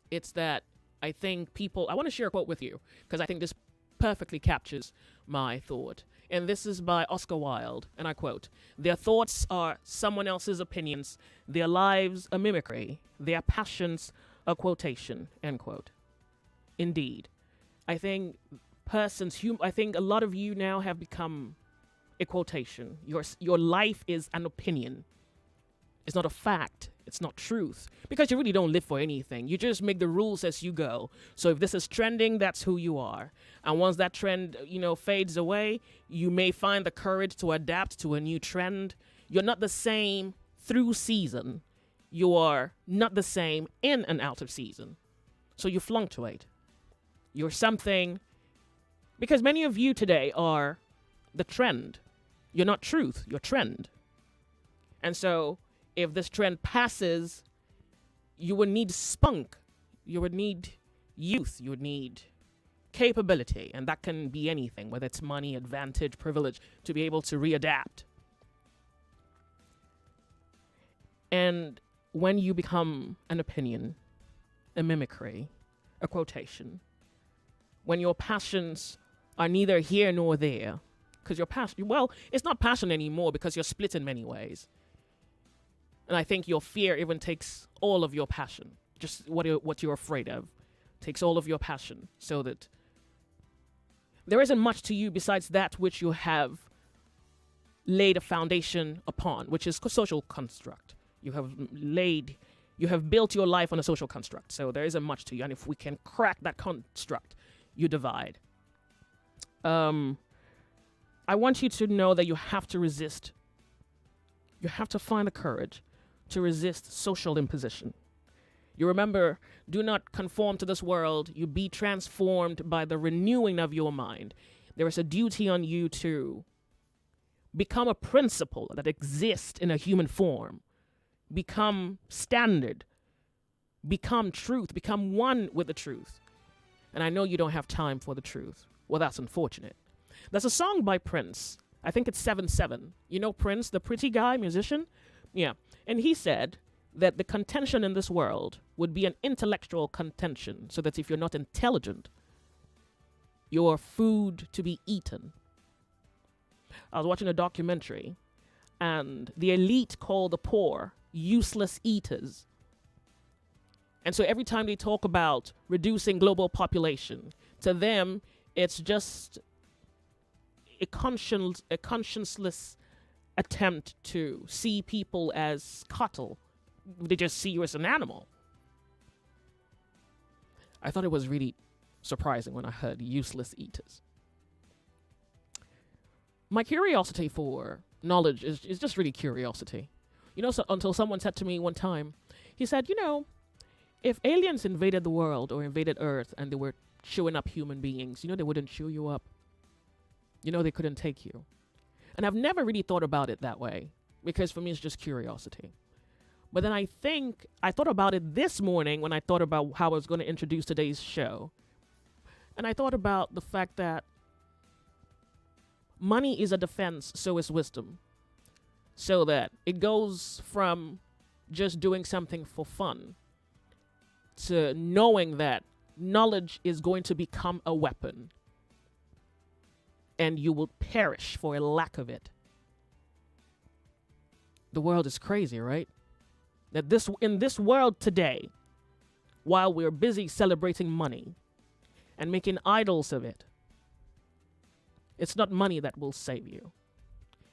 It's that I think I want to share a quote with you because I think this perfectly captures my thought. And this is by Oscar Wilde, and I quote, "Their thoughts are someone else's opinions, their lives a mimicry, their passions a quotation," end quote. Indeed. I think I think a lot of you now have become a quotation. Your life is an opinion. It's not a fact. It's not truth. Because you really don't live for anything. You just make the rules as you go. So if this is trending, that's who you are. And once that trend, fades away, you may find the courage to adapt to a new trend. You're not the same through season. You are not the same in and out of season. So you fluctuate. You're something. Because many of you today are the trend. You're not truth. You're trend. And so if this trend passes, you would need spunk. You would need youth. You would need capability. And that can be anything, whether it's money, advantage, privilege, to be able to readapt. And when you become an opinion, a mimicry, a quotation, when your passions are neither here nor there, because your passion, it's not passion anymore because you're split in many ways. And I think your fear even takes all of your passion, just what you're afraid of, takes all of your passion, so that there isn't much to you besides that which you have laid a foundation upon, which is social construct. You have built your life on a social construct, so there isn't much to you. And if we can crack that construct, you divide. I want you to know that you have to resist. You have to find the courage to resist social imposition. You remember, do not conform to this world. You be transformed by the renewing of your mind. There is a duty on you to become a principle that exists in a human form. Become standard. Become truth. Become one with the truth. And I know you don't have time for the truth. Well, that's unfortunate. There's a song by Prince. I think it's 7-7. You know Prince, the pretty guy, musician? Yeah. And he said that the contention in this world would be an intellectual contention, so that if you're not intelligent, you're food to be eaten. I was watching a documentary, and the elite call the poor useless eaters. And so every time they talk about reducing global population, to them, it's just a conscienceless attempt to see people as cattle. They just see you as an animal. I thought it was really surprising when I heard useless eaters. My curiosity for knowledge is just really curiosity. So until someone said to me one time, he said, if aliens invaded the world or invaded Earth and they were chewing up human beings, they wouldn't chew you up. They couldn't take you. And I've never really thought about it that way, because for me it's just curiosity. But then I thought about it this morning when I thought about how I was going to introduce today's show. And I thought about the fact that money is a defense, so is wisdom. So that it goes from just doing something for fun to knowing that knowledge is going to become a weapon. And you will perish for a lack of it. The world is crazy, right? That in this world today, while we're busy celebrating money and making idols of it, it's not money that will save you.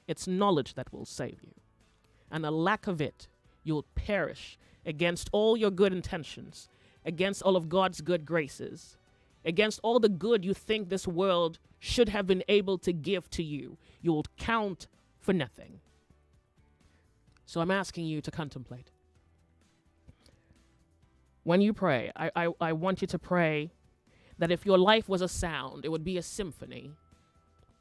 It's knowledge that will save you. And a lack of it, you'll perish against all your good intentions, against all of God's good graces, against all the good you think this world should have been able to give to you. You will count for nothing. So I'm asking you to contemplate. When you pray, I want you to pray that if your life was a sound, it would be a symphony.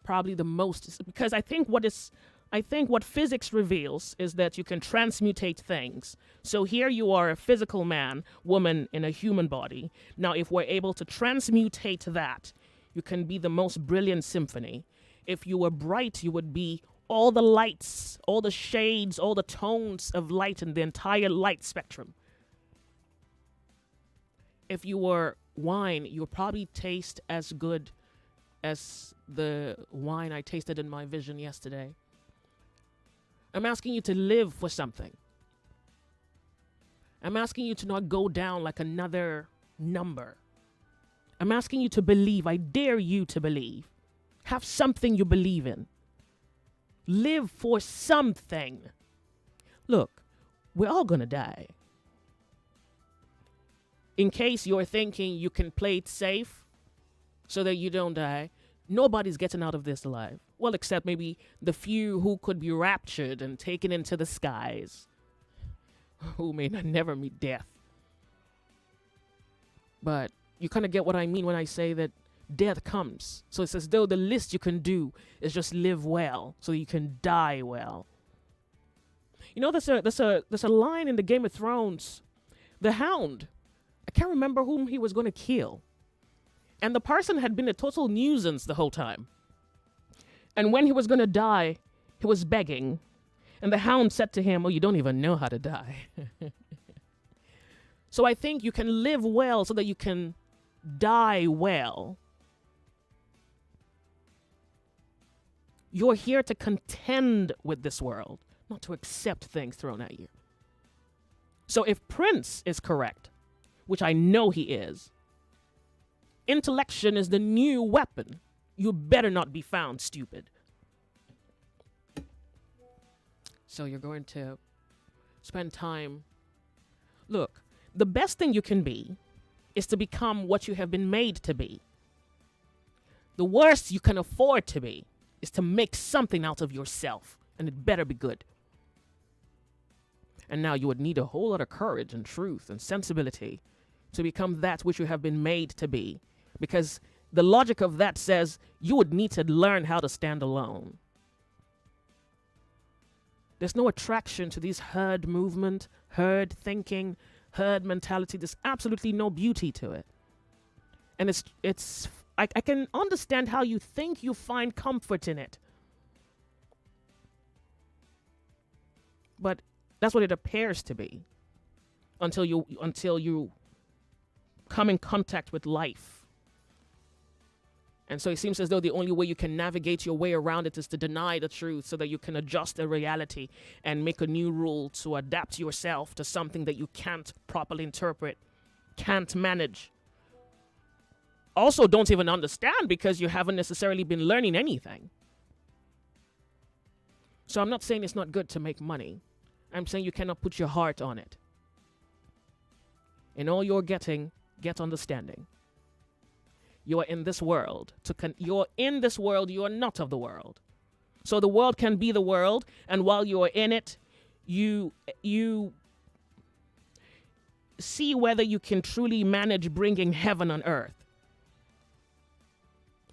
Probably the most, because I think what physics reveals is that you can transmutate things. So here you are, a physical man, woman in a human body. Now, if we're able to transmutate that, you can be the most brilliant symphony. If you were bright, you would be all the lights, all the shades, all the tones of light in the entire light spectrum. if you were wine, you would probably taste as good as the wine I tasted in my vision yesterday. I'm asking you to live for something. I'm asking you to not go down like another number. I'm asking you to believe. I dare you to believe. Have something you believe in. Live for something. Look, we're all gonna die. In case you're thinking you can play it safe so that you don't die, nobody's getting out of this alive. Well, except maybe the few who could be raptured and taken into the skies, who may not never meet death. But you kind of get what I mean when I say that death comes. So it's as though the least you can do is just live well so you can die well. You know, there's a line in the Game of Thrones. The Hound, I can't remember whom he was going to kill. And the person had been a total nuisance the whole time. And when he was going to die, he was begging. And the Hound said to him, "Oh, you don't even know how to die." So I think you can live well so that you can die well. You're here to contend with this world, not to accept things thrown at you. So if Prince is correct, which I know he is, intellection is the new weapon. You better not be found stupid. So you're going to spend time. Look, the best thing you can be is to become what you have been made to be. The worst you can afford to be is to make something out of yourself, and it better be good. And now you would need a whole lot of courage and truth and sensibility to become that which you have been made to be, because the logic of that says you would need to learn how to stand alone. There's no attraction to this herd movement, herd thinking, herd mentality. There's absolutely no beauty to it. And I can understand how you think you find comfort in it. But that's what it appears to be until you come in contact with life. And so it seems as though the only way you can navigate your way around it is to deny the truth so that you can adjust the reality and make a new rule to adapt yourself to something that you can't properly interpret, can't manage. Also, don't even understand because you haven't necessarily been learning anything. So I'm not saying it's not good to make money. I'm saying you cannot put your heart on it. In all you're getting, get understanding. You are in this world. You're in this world. You are not of the world. So the world can be the world, and while you are in it, you see whether you can truly manage bringing heaven on earth.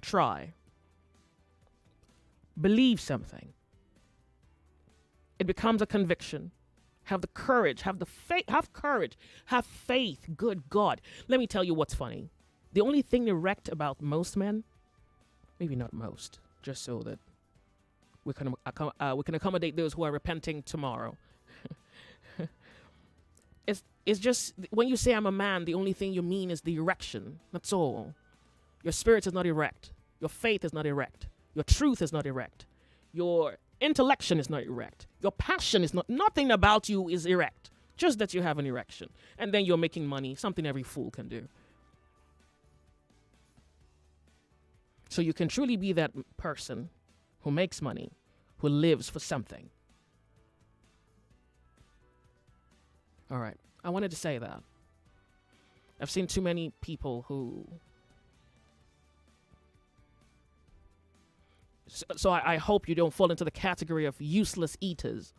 Try. Believe something. It becomes a conviction. Have the courage. Have the faith. Have courage. Have faith. Good God. Let me tell you what's funny. The only thing erect about most men, maybe not most, just so that we can accommodate those who are repenting tomorrow. It's just, when you say I'm a man, the only thing you mean is the erection. That's all. Your spirit is not erect. Your faith is not erect. Your truth is not erect. Your intellection is not erect. Your passion is not, nothing about you is erect. Just that you have an erection. And then you're making money, something every fool can do. So you can truly be that person who makes money, who lives for something. All right. I wanted to say that. I've seen too many people who... So I hope you don't fall into the category of useless eaters.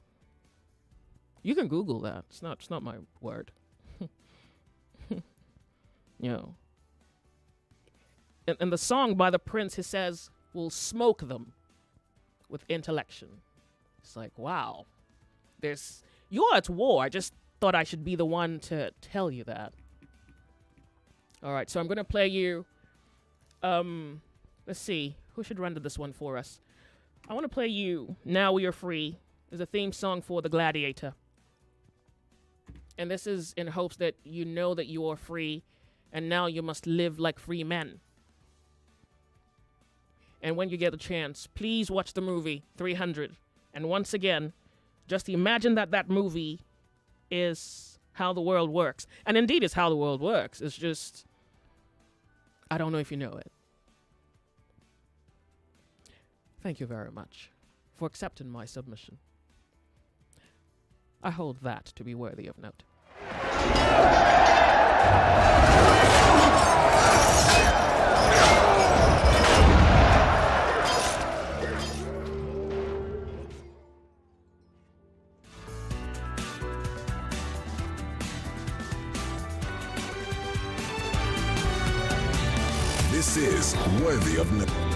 You can Google that. It's not my word. You know. In the song by the Prince, he says, "We'll smoke them with intellection." It's like, wow. You're at war. I just thought I should be the one to tell you that. All right, so I'm going to play you, let's see, who should render this one for us? I want to play you "Now We Are Free." It's a theme song for The Gladiator. And this is in hopes that you know that you are free and now you must live like free men. And when you get a chance, please watch the movie 300. And once again, just imagine that that movie is how the world works. And indeed, it's how the world works. It's just, I don't know if you know it. Thank you very much for accepting my submission. I hold that to be worthy of note. This is worthy of note.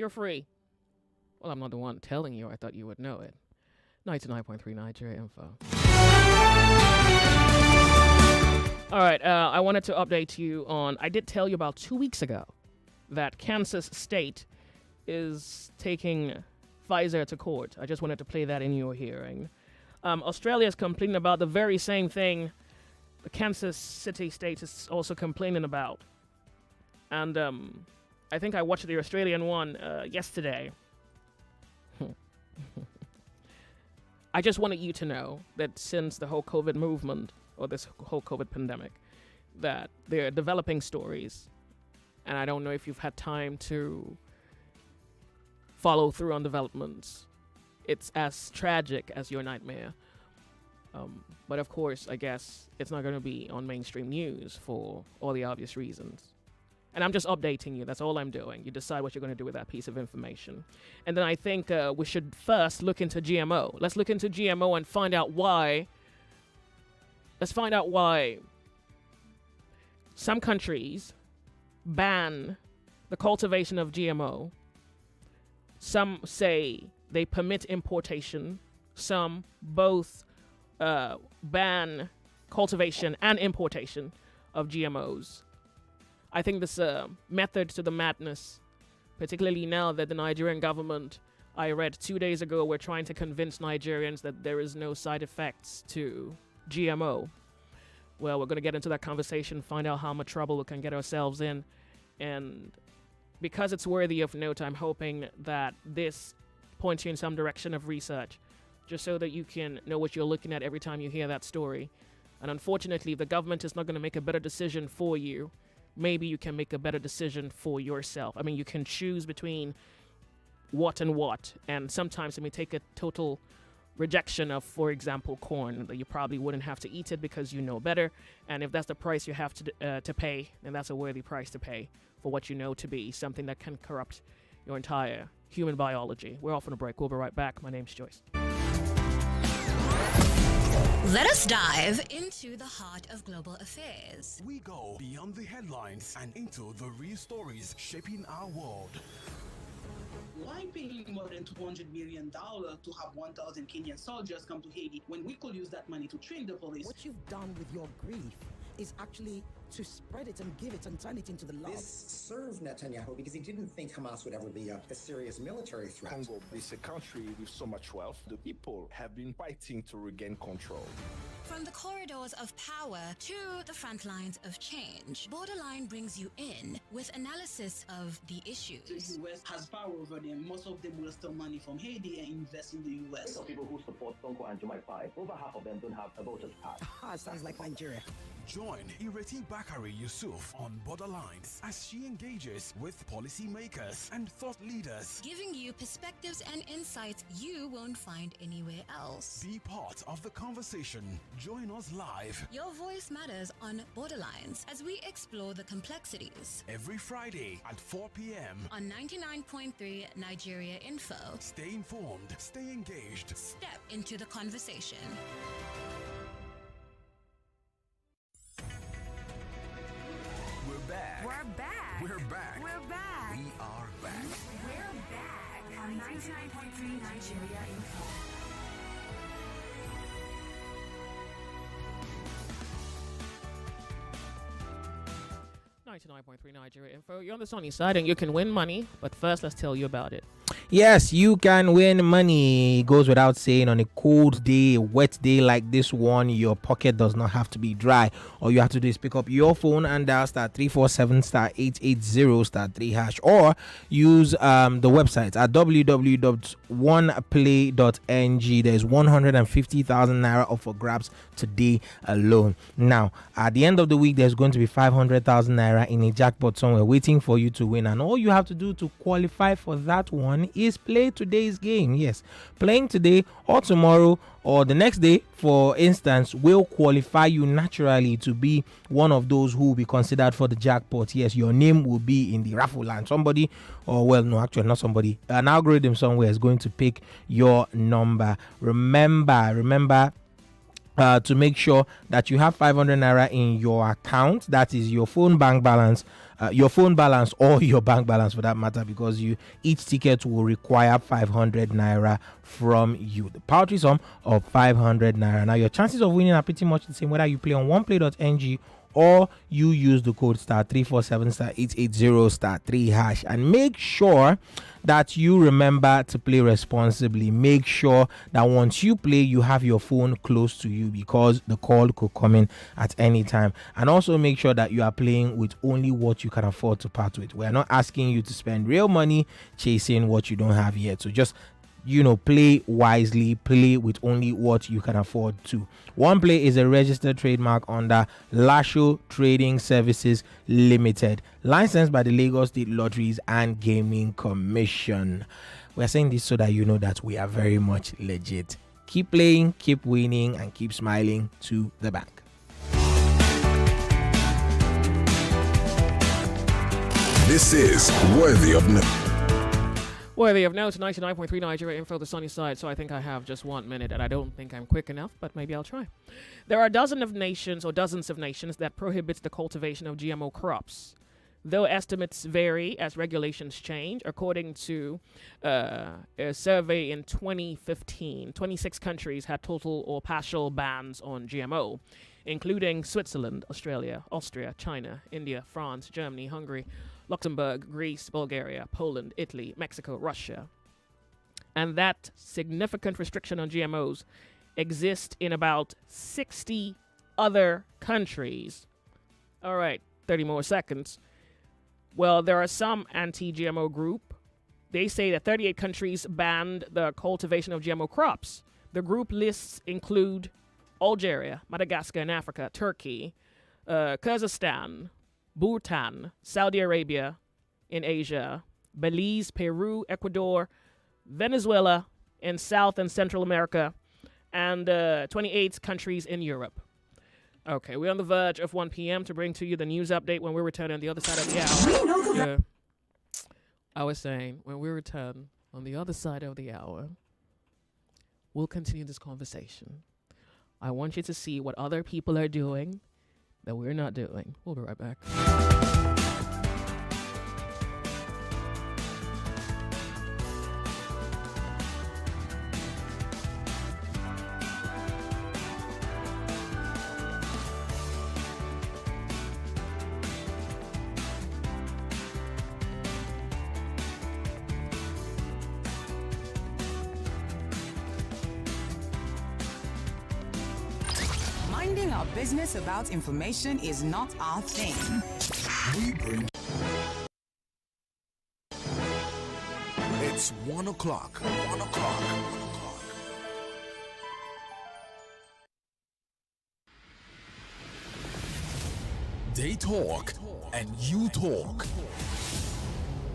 You're free. Well, I'm not the one telling you. I thought you would know it. 99.3 Nigeria Info. All right, I wanted to update you on, I did tell you about 2 weeks ago that Kansas State is taking Pfizer to court. I just wanted to play that in your hearing. Australia is complaining about the very same thing the Kansas City State is also complaining about. And I think I watched the Australian one yesterday. I just wanted you to know that since the whole COVID movement, or this whole COVID pandemic, that they're developing stories. And I don't know if you've had time to follow through on developments. It's as tragic as your nightmare. But of course, I guess it's not going to be on mainstream news for all the obvious reasons. And I'm just updating you. That's all I'm doing. You decide what you're going to do with that piece of information. And then I think we should first look into GMO. Let's look into GMO and find out why. Let's find out why some countries ban the cultivation of GMO. Some say they permit importation. Some both ban cultivation and importation of GMOs. I think this method to the madness, particularly now that the Nigerian government, I read 2 days ago, were trying to convince Nigerians that there is no side effects to GMO. Well, we're going to get into that conversation, find out how much trouble we can get ourselves in. And because it's worthy of note, I'm hoping that this points you in some direction of research, just so that you can know what you're looking at every time you hear that story. And unfortunately, if the government is not going to make a better decision for you, maybe you can make a better decision for yourself. I mean, you can choose between what and what. And sometimes it may take a total rejection of, for example, corn, that you probably wouldn't have to eat it because you know better. And if that's the price you have to pay, then that's a worthy price to pay for what you know to be something that can corrupt your entire human biology. We're off on a break. We'll be right back. My name's Joyce. Let us dive into the heart of global affairs. We go beyond the headlines and into the real stories shaping our world. Why paying more than $200 million to have 1,000 Kenyan soldiers come to Haiti when we could use that money to train the police? What you've done with your grief is actually to spread it and give it and turn it into the love. This served Netanyahu because he didn't think Hamas would ever be a serious military threat. Congo is a country with so much wealth. The people have been fighting to regain control. From the corridors of power to the front lines of change, Borderline brings you in with analysis of the issues. The U.S. has power over them. Most of them will steal money from Haiti and invest in the U.S. People who support Sonko and Jumai 5, over half of them don't have a voter's card. Sounds like Nigeria. Join Ireti Bakari Yusuf on Borderlines as she engages with policymakers and thought leaders. Giving you perspectives and insights you won't find anywhere else. Be part of the conversation. Join us live Your voice matters on Borderlines as we explore the complexities. every Friday at 4 p.m. On 99.3 Nigeria Info. Stay informed, stay engaged. Step into the conversation. We're back. We're back. We're back. We're back. We are back. We're back on 99.3 Nigeria Info. 99.3 Nigeria Info. You're on the Sony side and you can win money, but first let's tell you about it. Yes, you can win money. It goes without saying, on a cold day, a wet day like this one, your pocket does not have to be dry. All you have to do is pick up your phone and dial *347*880*3#, or use the website at www.oneplay.ng. There's 150,000 naira up for grabs today alone. Now, at the end of the week, there's going to be 500,000 naira in a jackpot somewhere waiting for you to win, and all you have to do to qualify for that one is play today's game. Yes, playing today or tomorrow or the next day, for instance, will qualify you naturally to be one of those who will be considered for the jackpot. Yes, your name will be in the raffle, and somebody, or well, no, actually not somebody, an algorithm somewhere is going to pick your number. Remember, to make sure that you have 500 naira in your account. That is your phone bank balance, or your bank balance for that matter, because each ticket will require 500 naira from you. The paltry sum of 500 naira. Now your chances of winning are pretty much the same whether you play on oneplay.ng or you use the code *347*880*3# and make sure that you remember to play responsibly. Make sure that once you play, you have your phone close to you, because the call could come in at any time. And also make sure that you are playing with only what you can afford to part with. We are not asking you to spend real money chasing what you don't have yet. So just play wisely, play with only what you can afford to. One Play is a registered trademark under Lasho Trading Services Limited, licensed by the Lagos State Lotteries and Gaming Commission. We are saying this so that you know that we are very much legit. Keep playing, keep winning, and keep smiling to the bank. This is Worthy of Note. Worthy of note, 99.3 Nigeria Info, the sunny side. So I think I have just 1 minute, and I don't think I'm quick enough, but maybe I'll try. There are dozens of nations that prohibit the cultivation of GMO crops. Though estimates vary as regulations change, according to a survey in 2015, 26 countries had total or partial bans on GMO, including Switzerland, Australia, Austria, China, India, France, Germany, Hungary, Luxembourg, Greece, Bulgaria, Poland, Italy, Mexico, Russia. And that significant restriction on GMOs exists in about 60 other countries. All right, 30 more seconds. Well, there are some anti-GMO group. They say that 38 countries banned the cultivation of GMO crops. The group lists include Algeria, Madagascar in Africa, Turkey, Kazakhstan, Bhutan, Saudi Arabia in Asia, Belize, Peru, Ecuador, Venezuela in South and Central America, and 28 countries in Europe. Okay, we're on the verge of 1 p.m. to bring to you the news update when we return on the other side of the hour. I was saying, when we return on the other side of the hour, we'll continue this conversation. I want you to see what other people are doing that we're not doing. We'll be right back. Minding our business about information is not our thing. We bring. It's 1 o'clock. 1 o'clock. They talk and you talk.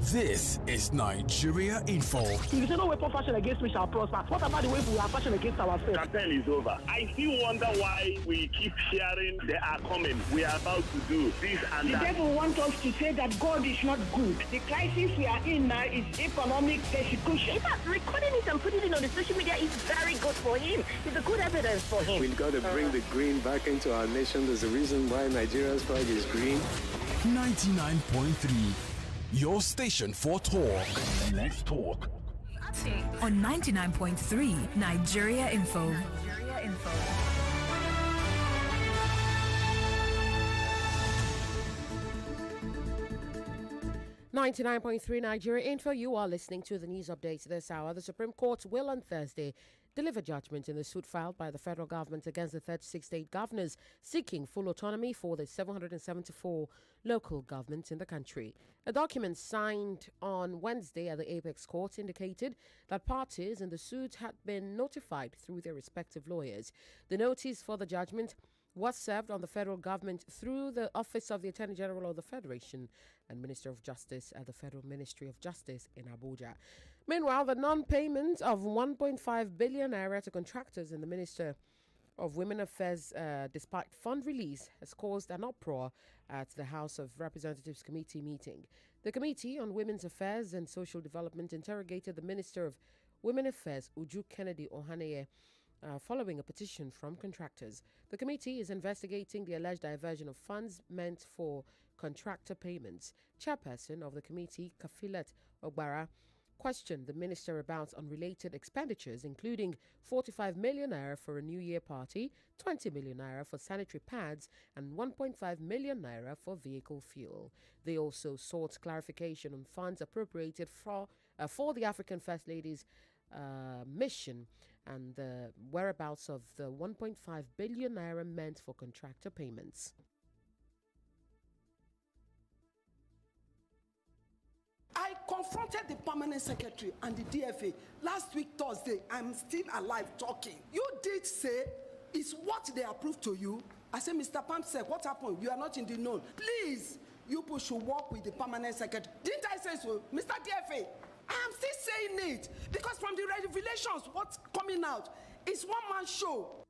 This is Nigeria Info. If you say no weapon fashion against me shall prosper, what about the way we are fashion against ourselves? Campaign is over. I still wonder why we keep hearing they are coming. We are about to do this and that. The devil wants us to say that God is not good. The crisis we are in now is economic persecution. In fact, recording it and putting it on the social media is very good for him. It's a good evidence for him. We've got to bring the green back into our nation. There's a reason why Nigeria's flag is green. 99.3. Your station for talk. Let's talk. On 99.3 Nigeria Info. Nigeria Info. .3 Nigeria Info. You are listening to the news updates this hour. The Supreme Court will on Thursday deliver judgment in the suit filed by the federal government against the 36 state governors seeking full autonomy for the 774 local governments in the country. A document signed on Wednesday at the Apex Court indicated that parties in the suit had been notified through their respective lawyers. The notice for the judgment was served on the federal government through the Office of the Attorney General of the Federation and Minister of Justice at the Federal Ministry of Justice in Abuja. Meanwhile, the non-payment of 1.5 billion naira to contractors in the Minister of Women Affairs, despite fund release, has caused an uproar at the House of Representatives Committee meeting. The Committee on Women's Affairs and Social Development interrogated the Minister of Women Affairs, Uju Kennedy Ohaneye, following a petition from contractors. The committee is investigating the alleged diversion of funds meant for contractor payments. Chairperson of the committee, Kafilat Ogbara, questioned the minister about unrelated expenditures, including 45 million naira for a New Year party, 20 million naira for sanitary pads, and 1.5 million naira for vehicle fuel. They also sought clarification on funds appropriated for the African First Lady's mission and the whereabouts of the 1.5 billion naira meant for contractor payments. I confronted the permanent secretary and the DFA last week, Thursday. I'm still alive talking. You did say it's what they approved to you. I said, Mr. Pamsek, what happened? You are not in the know. Please, you people should work with the permanent secretary. Didn't I say so? Mr. DFA, I am still saying it because from the revelations, what's coming out is one-man show.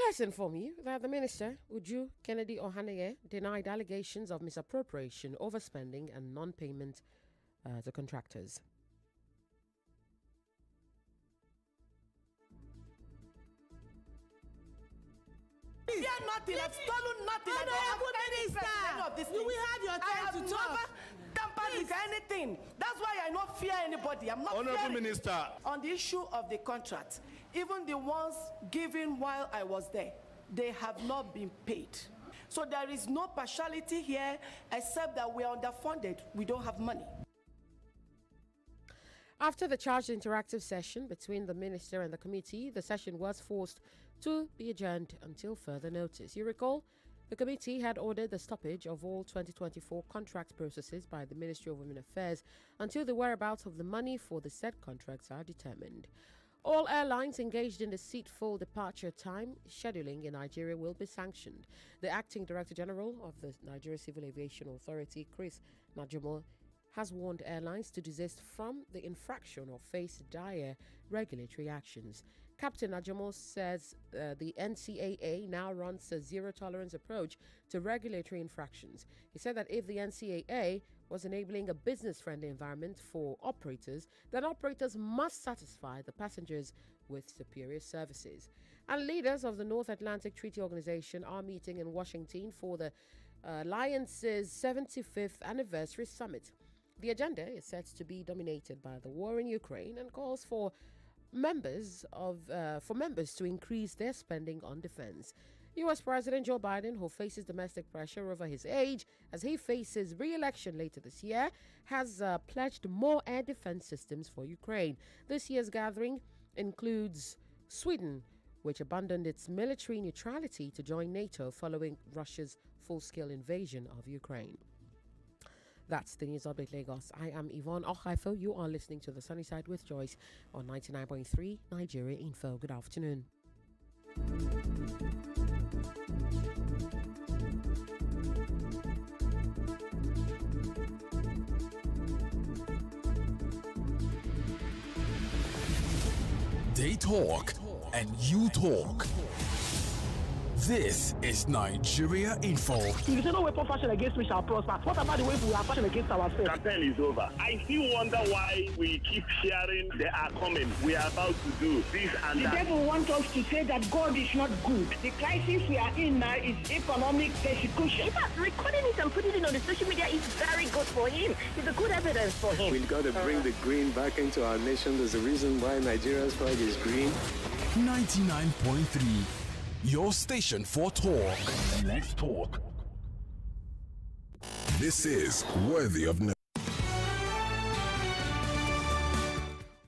Let's inform you that the Minister, Uju Kennedy Ohaneye, denied allegations of misappropriation, overspending, and non-payment to contractors. Fear nothing. I've stolen nothing. I don't have any of this. You will have your time to talk. Never tampered with anything. That's why I don't fear anybody. I'm not Honorable fearing. Minister. On the issue of the contract, even the ones given while I was there, they have not been paid. So there is no partiality here except that we are underfunded. We don't have money. After the charged interactive session between the minister and the committee, the session was forced to be adjourned until further notice. You recall, the committee had ordered the stoppage of all 2024 contract processes by the Ministry of Women Affairs until the whereabouts of the money for the said contracts are determined. All airlines engaged in the seat-full departure time scheduling in Nigeria will be sanctioned. The Acting Director General of the Nigeria Civil Aviation Authority, Chris Najomo, has warned airlines to desist from the infraction or face dire regulatory actions. Captain Najomo says the NCAA now runs a zero-tolerance approach to regulatory infractions. He said that if the NCAA was enabling a business-friendly environment for operators, then operators must satisfy the passengers with superior services. And leaders of the North Atlantic Treaty Organization are meeting in Washington for the Alliance's 75th anniversary summit. The agenda is set to be dominated by the war in Ukraine and calls for members to increase their spending on defense. U.S. President Joe Biden, who faces domestic pressure over his age as he faces re-election later this year, has pledged more air defense systems for Ukraine. This year's gathering includes Sweden, which abandoned its military neutrality to join NATO following Russia's full-scale invasion of Ukraine. That's the News Update Lagos. I am Yvonne Okhaifo. You are listening to The Sunny Side with Joyce on 99.3 Nigeria Info. Good afternoon. They talk and you talk. This is Nigeria Info. If you say no weapon fashion against me shall prosper, what about the way we are fashion against ourselves? Campaign is over. I still wonder why we keep hearing they are coming. We are about to do this and the that. The devil wants us to say that God is not good. The crisis we are in now is economic persecution. In fact, recording it and putting it on the social media is very good for him. It's a good evidence for him. We've got to bring the green back into our nation. There's a reason why Nigeria's flag is green. 99.3. Your station for talk. Let's talk. This is worthy of note.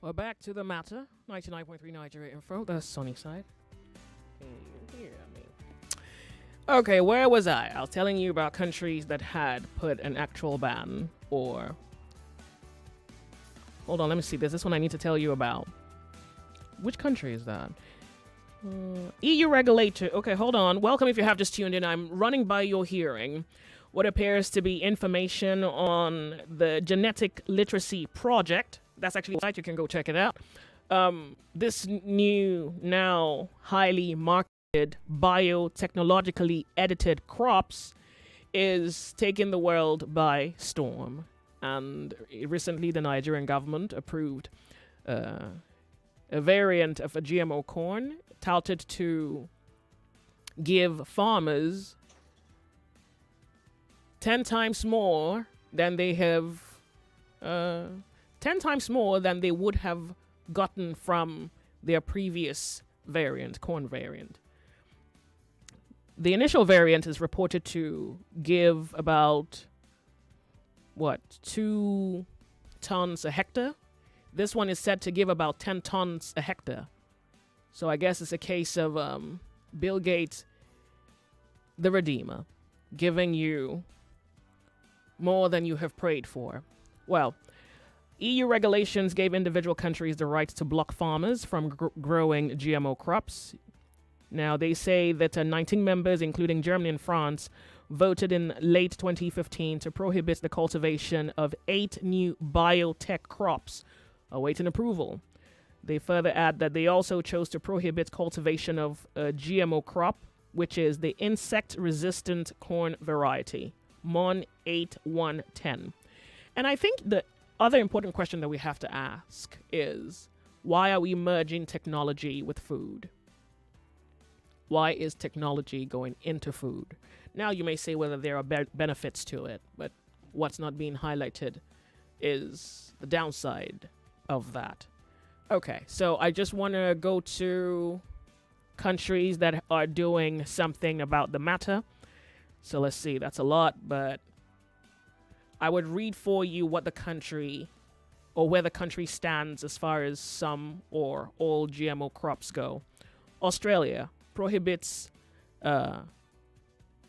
We're back to the matter. 99.3 Nigeria Info, the sunny side. Can you hear me? Okay, where was I? I was telling you about countries that had put an actual ban or... Hold on, let me see. There's this one I need to tell you about. Which country is that? EU regulator. Okay, hold on. Welcome if you have just tuned in. I'm running by your hearing what appears to be information on the Genetic Literacy Project. That's actually a site. You can go check it out. This new, now highly marketed, biotechnologically edited crops is taking the world by storm. And recently, the Nigerian government approved a variant of a GMO corn touted to give farmers 10 times more than they have, 10 times more than they would have gotten from their previous variant, corn variant. The initial variant is reported to give about, 2 tons a hectare. This one is said to give about 10 tons a hectare. So I guess it's a case of Bill Gates, the Redeemer, giving you more than you have prayed for. Well, EU regulations gave individual countries the right to block farmers from growing GMO crops. Now, they say that 19 members, including Germany and France, voted in late 2015 to prohibit the cultivation of 8 new biotech crops awaiting approval. They further add that they also chose to prohibit cultivation of a GMO crop, which is the insect-resistant corn variety, MON 8110. And I think the other important question that we have to ask is, why are we merging technology with food? Why is technology going into food? Now, you may say whether there are benefits to it, but what's not being highlighted is the downside of that. Okay, so I just want to go to countries that are doing something about the matter. So let's see, that's a lot, but I would read for you what the country, or where the country stands as far as some or all GMO crops go. Australia prohibits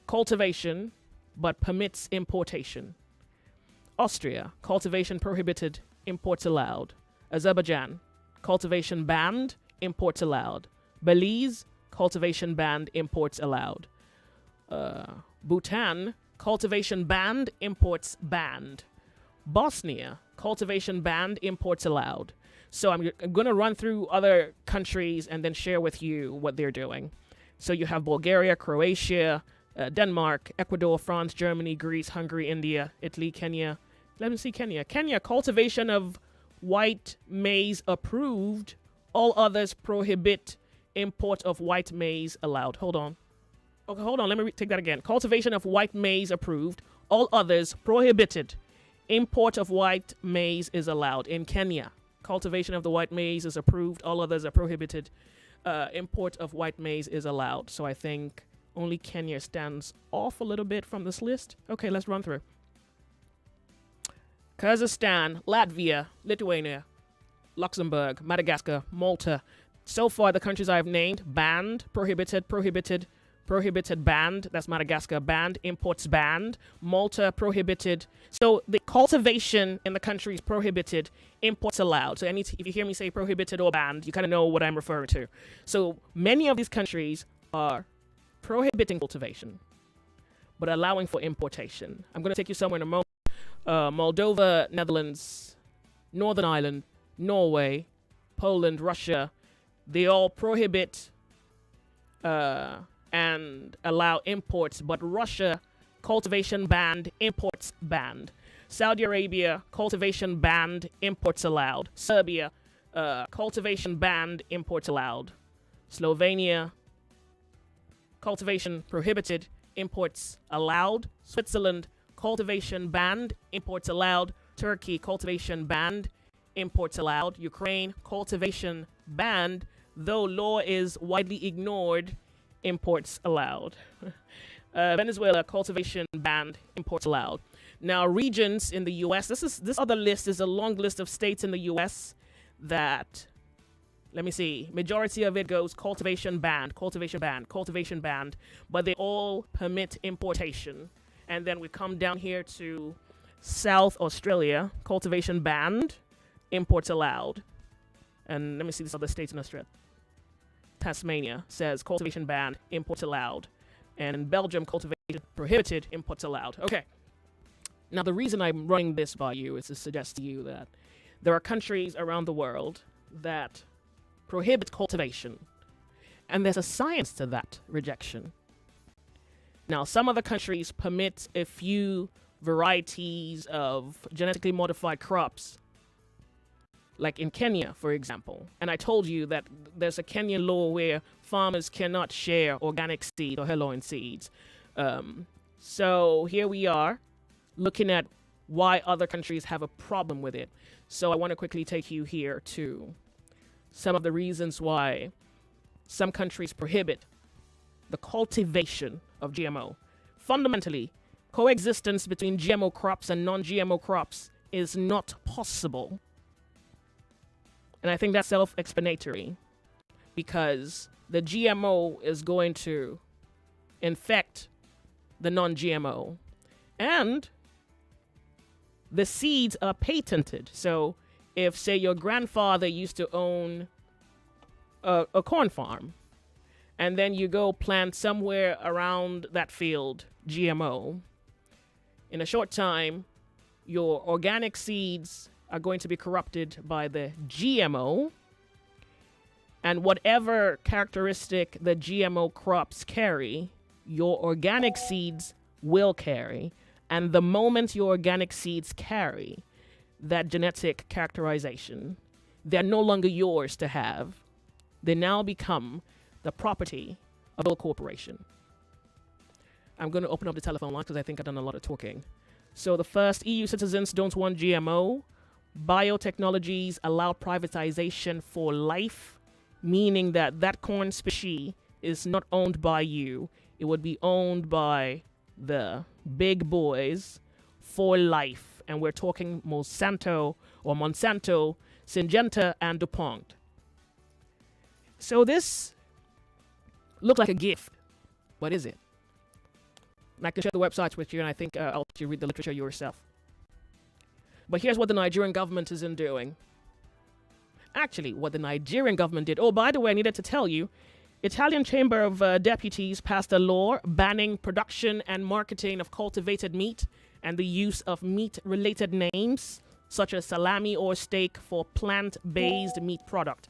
cultivation but permits importation. Austria, cultivation prohibited, imports allowed. Azerbaijan, cultivation banned, imports allowed. Belize, cultivation banned, imports allowed. Bhutan, cultivation banned, imports banned. Bosnia, cultivation banned, imports allowed. So I'm going to run through other countries and then share with you what they're doing. So you have Bulgaria, Croatia, Denmark, Ecuador, France, Germany, Greece, Hungary, India, Italy, Kenya. Let me see Kenya. Kenya, cultivation of white maize approved. All others prohibit import of white maize allowed. Hold on. Okay, hold on. Let me take that again. Cultivation of white maize approved. All others prohibited. Import of white maize is allowed in Kenya. Cultivation of the white maize is approved. All others are prohibited. Import of white maize is allowed. So I think only Kenya stands off a little bit from this list. Okay, let's run through. Kazakhstan, Latvia, Lithuania, Luxembourg, Madagascar, Malta. So far, the countries I've named, banned, prohibited, banned. That's Madagascar, banned. Imports banned. Malta, prohibited. So the cultivation in the country is prohibited. Imports allowed. So if you hear me say prohibited or banned, you kind of know what I'm referring to. So many of these countries are prohibiting cultivation, but allowing for importation. I'm going to take you somewhere in a moment. Moldova, Netherlands, Northern Ireland, Norway, Poland, Russia, they all prohibit and allow imports, but Russia, cultivation banned, imports banned. Saudi Arabia, cultivation banned, imports allowed. Serbia, cultivation banned, imports allowed. Slovenia, cultivation prohibited, imports allowed. Switzerland, cultivation banned, imports allowed. Turkey, cultivation banned, imports allowed. Ukraine, cultivation banned, though law is widely ignored, imports allowed. Venezuela, cultivation banned, imports allowed. Now, regions in the U.S., this other list is a long list of states in the U.S. that, let me see, majority of it goes cultivation banned, but they all permit importation. And then we come down here to South Australia, cultivation banned, imports allowed. And let me see these other states in Australia. Tasmania says cultivation banned, imports allowed. And in Belgium, cultivation prohibited, imports allowed. Okay. Now, the reason I'm running this by you is to suggest to you that there are countries around the world that prohibit cultivation. And there's a science to that rejection. Now, some other countries permit a few varieties of genetically modified crops like in Kenya, for example. And I told you that there's a Kenyan law where farmers cannot share organic seed or heloin seeds. So here we are looking at why other countries have a problem with it. So I want to quickly take you here to some of the reasons why some countries prohibit the cultivation of GMO. Fundamentally, coexistence between GMO crops and non-GMO crops is not possible. And I think that's self-explanatory because the GMO is going to infect the non-GMO. And the seeds are patented. So if, say, your grandfather used to own a corn farm, and then you go plant somewhere around that field GMO, in a short time, your organic seeds are going to be corrupted by the GMO, and whatever characteristic the GMO crops carry, your organic seeds will carry. And the moment your organic seeds carry that genetic characterization, they're no longer yours to have. They now become the property of a corporation. I'm going to open up the telephone line because I think I've done a lot of talking. So the first, EU citizens don't want GMO. Biotechnologies allow privatization for life, meaning that that corn species is not owned by you. It would be owned by the big boys for life. And we're talking Monsanto, Syngenta, and DuPont. So this looks like a gift. What is it? And I can share the websites with you, and I think I'll let you read the literature yourself. But here's what the Nigerian government isn't doing. Actually, what the Nigerian government did. Oh, by the way, I needed to tell you, Italian Chamber of Deputies passed a law banning production and marketing of cultivated meat and the use of meat-related names, such as salami or steak, for plant-based meat product.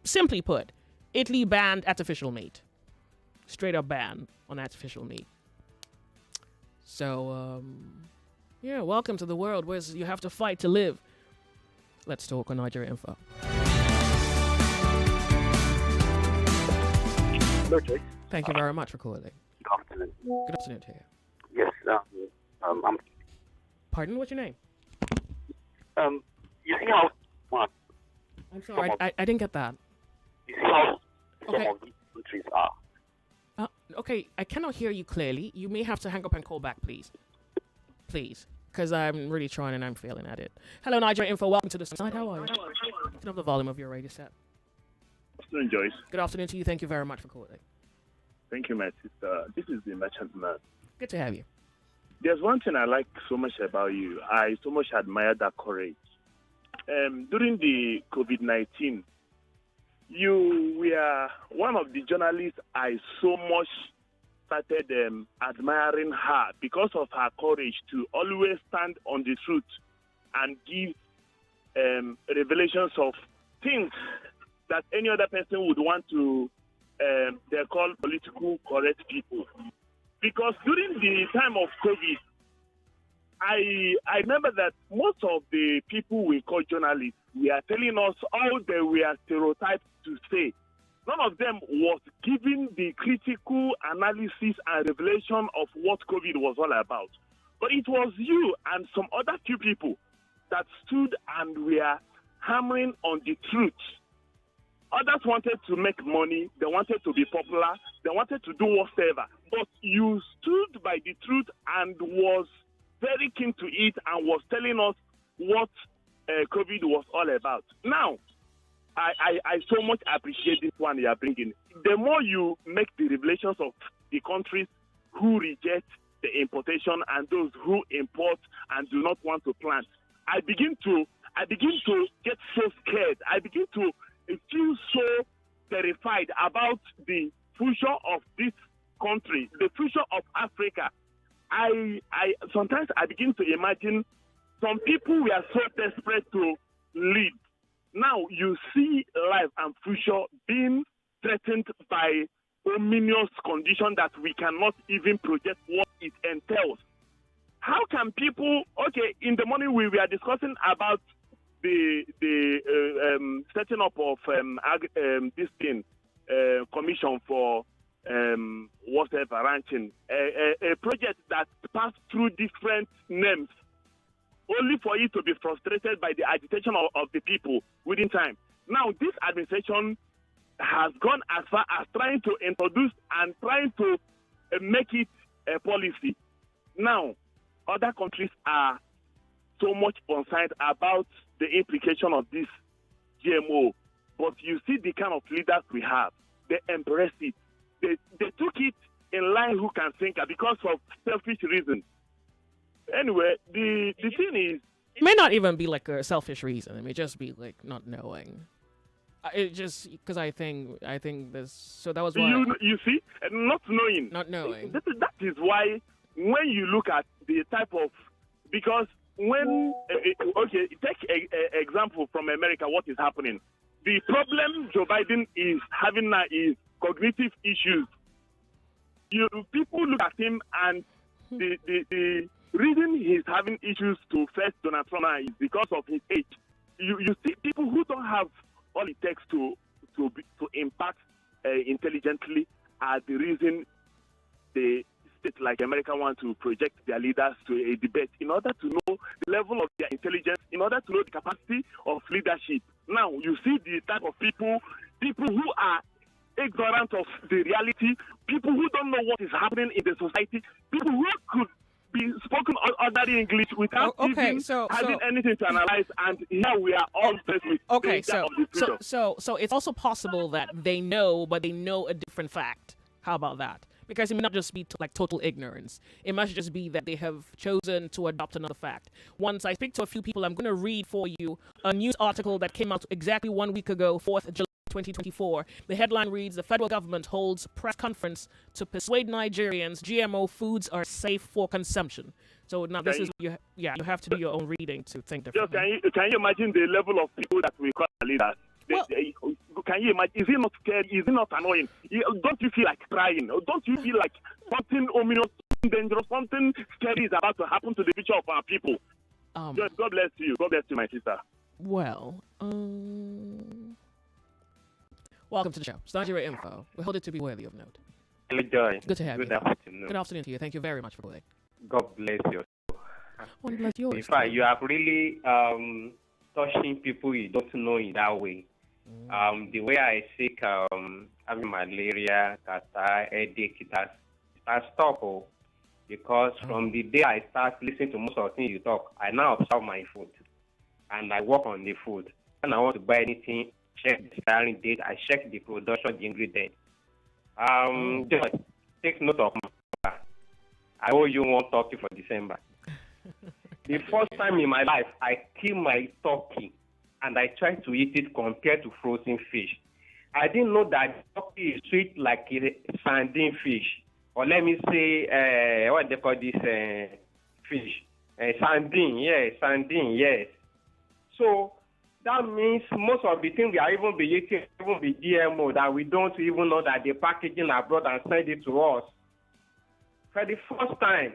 Simply put, Italy banned artificial meat. Straight up ban on artificial meat. So, yeah, welcome to the world where you have to fight to live. Let's talk on Nigeria Info. Hello, Joyce. Thank you very much for calling. Good afternoon. Good afternoon to you. Yes, I'm... Pardon? What's your name? You see how... I'm sorry, I didn't get that. You see how some of these countries are? Okay, I cannot hear you clearly. You may have to hang up and call back, please. Please, because I'm really trying and I'm failing at it. Hello, Nigeria Info. Welcome to the site. How are you? Turn up the volume of your radio set. Good afternoon, Joyce. Good afternoon to you. Thank you very much for calling. Thank you, my sister. This is the merchant man. Good to have you. There's one thing I like so much about you. I so much admire that courage. During the COVID-19, you were one of the journalists I so much started admiring her because of her courage to always stand on the truth and give revelations of things that any other person would want to, they're called political correct people. Because during the time of COVID, I remember that most of the people we call journalists were telling us all they were stereotyped to say. None of them was giving the critical analysis and revelation of what COVID was all about. But it was you and some other few people that stood and were hammering on the truth. Others wanted to make money, they wanted to be popular, they wanted to do whatever. But you stood by the truth and was very keen to it and was telling us what COVID was all about. Now, I so much appreciate this one you are bringing. The more you make the revelations of the countries who reject the importation and those who import and do not want to plant, I begin to get so scared. I begin to feel so terrified about the future of this country, the future of Africa. I sometimes I begin to imagine some people were so desperate to lead. Now you see life and future being threatened by ominous conditions that we cannot even project what it entails. How can people, okay, in the morning we were discussing about the setting up of this thing commission for whatever ranching, a project that passed through different names, only for it to be frustrated by the agitation of the people within time. Now, this administration has gone as far as trying to introduce and trying to make it a policy. Now, other countries are so much concerned about the implication of this GMO, but you see the kind of leaders we have. They embrace it. They took it in line who can think because of selfish reasons. Anyway, the thing is, it may not even be like a selfish reason. It may just be like not knowing. It just because I think this. So that was why you see, not knowing. That is why when you look at the type of, because when okay, take an example from America. What is happening? The problem Joe Biden is having now is cognitive issues. People look at him and the reason he's having issues to face Donald Trump is because of his age. You see people who don't have all it takes to impact intelligently are the reason the state like America want to project their leaders to a debate in order to know the level of their intelligence, in order to know the capacity of leadership. Now, you see the type of people who are ignorant of the reality, people who don't know what is happening in the society, people who could be spoken ordinary English without having anything to analyze, and here we are all faced with so it's also possible that they know, but they know a different fact. How about that? Because it may not just be like total ignorance. It must just be that they have chosen to adopt another fact. Once I speak to a few people, I'm going to read for you a news article that came out exactly 1 week ago, 4th July 2024. The headline reads, "The federal government holds press conference to persuade Nigerians GMO foods are safe for consumption." So now this is you have to do your own reading to think differently. Can you imagine the level of people that we call leaders? Can you imagine? Is it not scary? Is it not annoying? Don't you feel like crying? Don't you feel like something ominous, dangerous, something scary is about to happen to the future of our people? God bless you. God bless you, my sister. Well, welcome to the show. It's Nigeria Info. We hold it to be worthy of note. Hello, Joy. Good to have you. Good afternoon. Good afternoon to you. Thank you very much for calling. God bless you. God bless yours. In fact, you have really touching people you don't know in that way. The way I sick, having malaria, catarrh, headache, it has stopped. Because from the day I start listening to most of the things you talk, I now observe my food. And I work on the food. When I want to buy anything, check the expiring date, I check the production, the ingredient. Just take note of my I owe you one turkey for December. The first time in my life, I kill my turkey and I try to eat it compared to frozen fish. I didn't know that turkey is sweet like a sardine fish. Or let me say, what they call this fish? Sardine, yes. So that means most of the things we are even be eating, even the GMO, that we don't even know that the packaging abroad and send it to us. For the first time,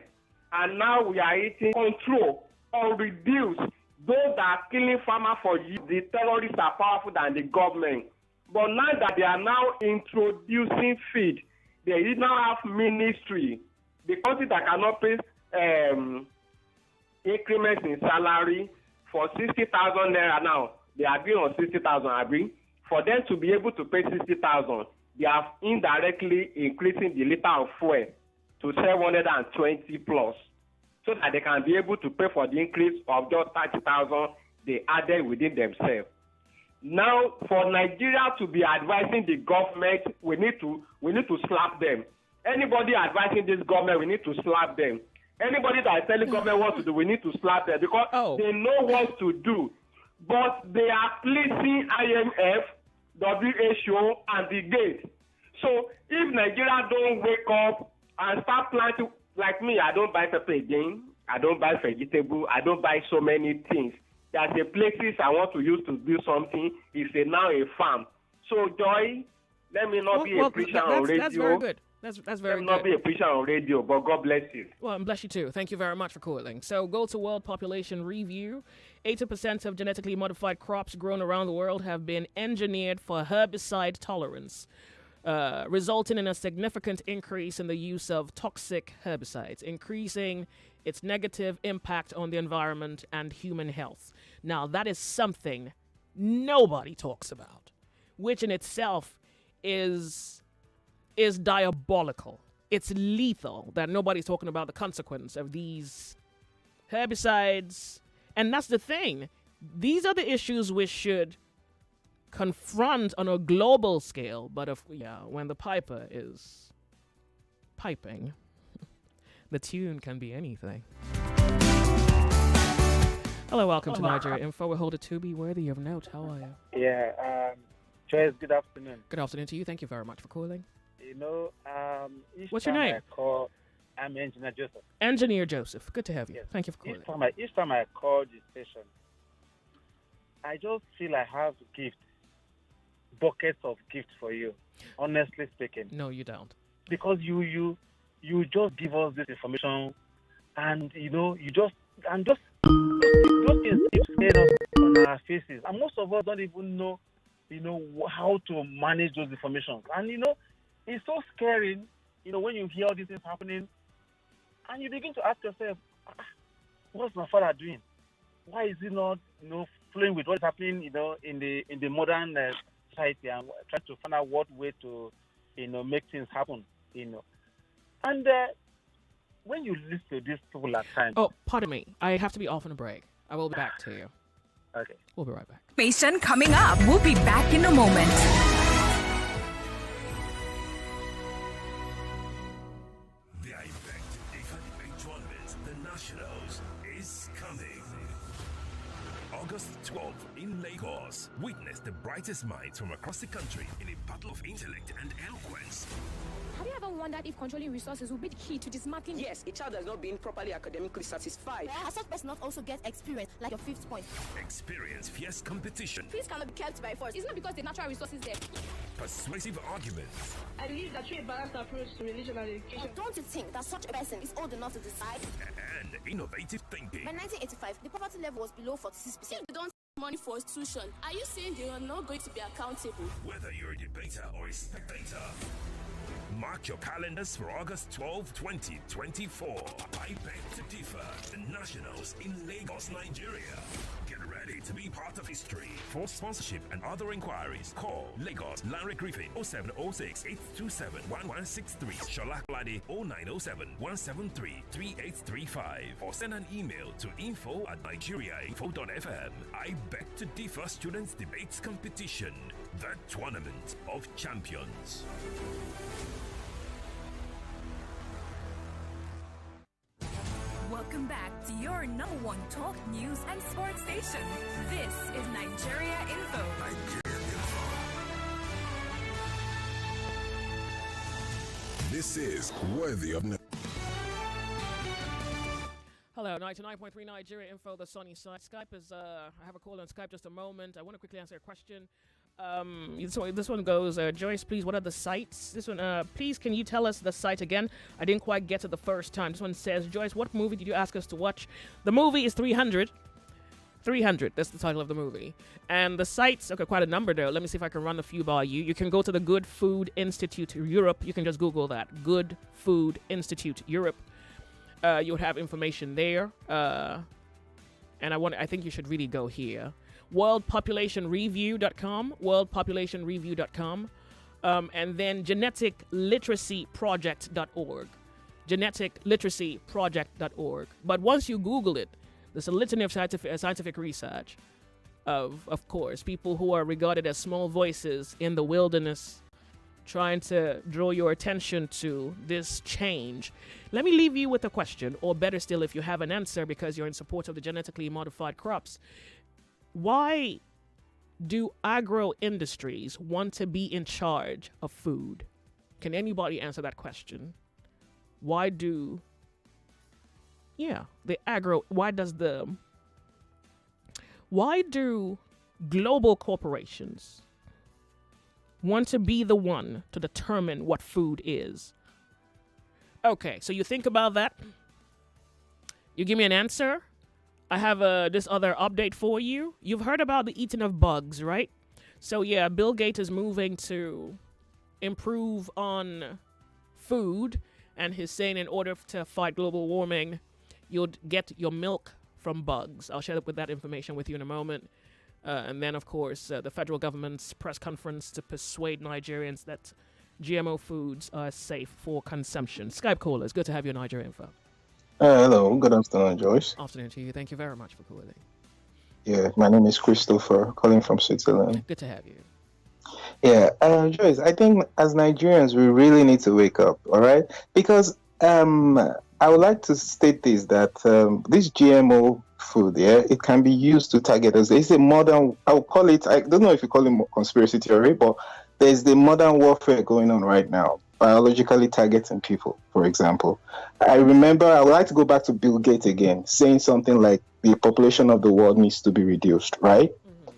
and now we are eating control or reduce those that are killing farmers for years. The terrorists are powerful than the government. But now that they are now introducing feed, they now have ministry. The country that cannot pay increments in salary for 60,000 naira now, they are agreeing on 60,000 agree. For them to be able to pay 60,000, they are indirectly increasing the liter of fuel to 720 plus, so that they can be able to pay for the increase of just 30,000 they added within themselves. Now, for Nigeria to be advising the government, we need to slap them. Anybody advising this government, we need to slap them. Anybody that is telling government what to do, we need to slap them because they know what to do. But they are pleasing IMF, WHO, and the gate. So if Nigeria don't wake up and start planting, like me, I don't buy pepper again. I don't buy vegetable. I don't buy so many things. There's the places I want to use to do something. It's now a farm. So, Joy, let me not be a preacher on radio. That's very good. That's very I'm good. not be a preacher on radio, but God bless you. Well, and bless you too. Thank you very much for calling. So go to World Population Review. 80% of genetically modified crops grown around the world have been engineered for herbicide tolerance, resulting in a significant increase in the use of toxic herbicides, increasing its negative impact on the environment and human health. Now, that is something nobody talks about, which in itself is diabolical. It's lethal that nobody's talking about the consequence of these herbicides. And that's the thing. These are the issues we should confront on a global scale. But when the piper is piping, the tune can be anything. Hello, welcome to Nigeria Info. We hold it to be worthy of note. How are you? Yeah, Joyce, good afternoon. Good afternoon to you. Thank you very much for calling. You know, What's your name? I'm Engineer Joseph. Engineer Joseph. Good to have you. Yes. Thank you for calling. Each time I call the station, I just feel I have gifts, buckets of gifts for you, honestly speaking. No, you don't. Because you just give us this information, and those things keep scaring us on our faces, and most of us don't even know how to manage those information. And it's so scary, when you hear all these things happening, and you begin to ask yourself, what's my father doing? Why is he not, flowing with what's happening, in the modern society, and trying to find out what way to, make things happen, And when you listen to these people at times... Oh, pardon me. I have to be off on a break. I will be back to you. Okay. We'll be right back. Information coming up. We'll be back in a moment. The Impact Debate Tournament, the Nationals, is coming. August 12th in Lagos. Witness the brightest minds from across the country in a battle of intellect and eloquence. Have you ever wondered if controlling resources will be the key to dismantling? Yes, a child has not been properly academically satisfied. Has such person not also get experience, like your fifth point? Experience fierce competition. Peace cannot be kept by force. It's not because the natural resources there. Persuasive arguments. I believe that through a balanced approach to religion and education. Don't you think that such a person is old enough to decide? And innovative thinking. By 1985, the poverty level was below 46%. If they don't money for tuition, are you saying they are not going to be accountable? Whether you're a debater or a spectator, mark your calendars for August 12, 2024. I beg to differ. The Nationals in Lagos, Nigeria. Get ready to be part of history. For sponsorship and other inquiries, call Lagos Larry Griffin 0706 827 1163, Shola Lade 0907 173 3835, or send an email to info@nigeriainfo.fm. I beg to differ students debates competition, the Tournament of Champions. Welcome back to your number one talk, news, and sports station. This is Nigeria Info. This is worthy of... Hello, 99.3 Nigeria Info, the sunny side. Skype is, I have a call on Skype just a moment. I want to quickly answer a question. This one goes, Joyce, please, what are the sites? This one, please, can you tell us the site again? I didn't quite get it the first time. This one says, Joyce, what movie did you ask us to watch? The movie is 300. 300, that's the title of the movie. And the sites, okay, quite a number though. Let me see if I can run a few by you. You can go to the Good Food Institute Europe. You can just Google that. Good Food Institute Europe. You would have information there. And I think you should really go here. worldpopulationreview.com, worldpopulationreview.com, and then geneticliteracyproject.org, geneticliteracyproject.org. But once you Google it, there's a litany of scientific research of course, people who are regarded as small voices in the wilderness trying to draw your attention to this change. Let me leave you with a question, or better still, if you have an answer because you're in support of the genetically modified crops. Why do agro industries want to be in charge of food? Can anybody answer that question? Why do global corporations want to be the one to determine what food is? Okay, so you think about that. You give me an answer. I have this other update for you. You've heard about the eating of bugs, right? So yeah, Bill Gates is moving to improve on food, and he's saying in order to fight global warming, you'll get your milk from bugs. I'll share with that information with you in a moment. And then, of course, the federal government's press conference to persuade Nigerians that GMO foods are safe for consumption. Skype callers, good to have you on Nigeria Info. Hello, good afternoon, Joyce. Afternoon to you. Thank you very much for calling. Yeah, my name is Christopher, calling from Switzerland. Good to have you. Yeah, Joyce, I think as Nigerians, we really need to wake up, all right? Because I would like to state this, that this GMO food, yeah, it can be used to target us. It's a modern, I'll call it, I don't know if you call it conspiracy theory, but there's the modern warfare going on right now, biologically targeting people, for example. I remember, I would like to go back to Bill Gates again, saying something like the population of the world needs to be reduced, right?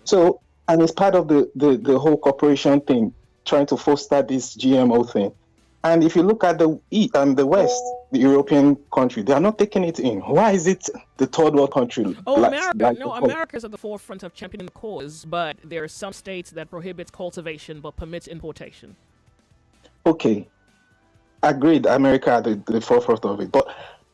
So, and it's part of the whole corporation thing, trying to foster this GMO thing. And if you look at the West, the European country, they are not taking it in. Why is it the third world country? America's at the forefront of championing the cause, but there are some states that prohibit cultivation but permits importation. Okay, agreed. America at the forefront of it, but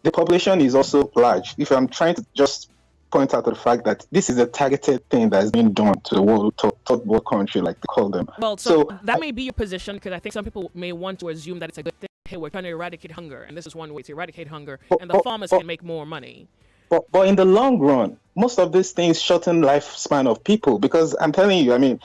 the population is also large. If I'm trying to just point out the fact that this is a targeted thing that is being done to the world, third world country, like they call them. Well, so that may be your position, because I think some people may want to assume that it's a good thing. Hey, we're trying to eradicate hunger, and this is one way to eradicate hunger, and the farmers can make more money. But in the long run, most of these things shorten lifespan of people, because I'm telling you, I mean,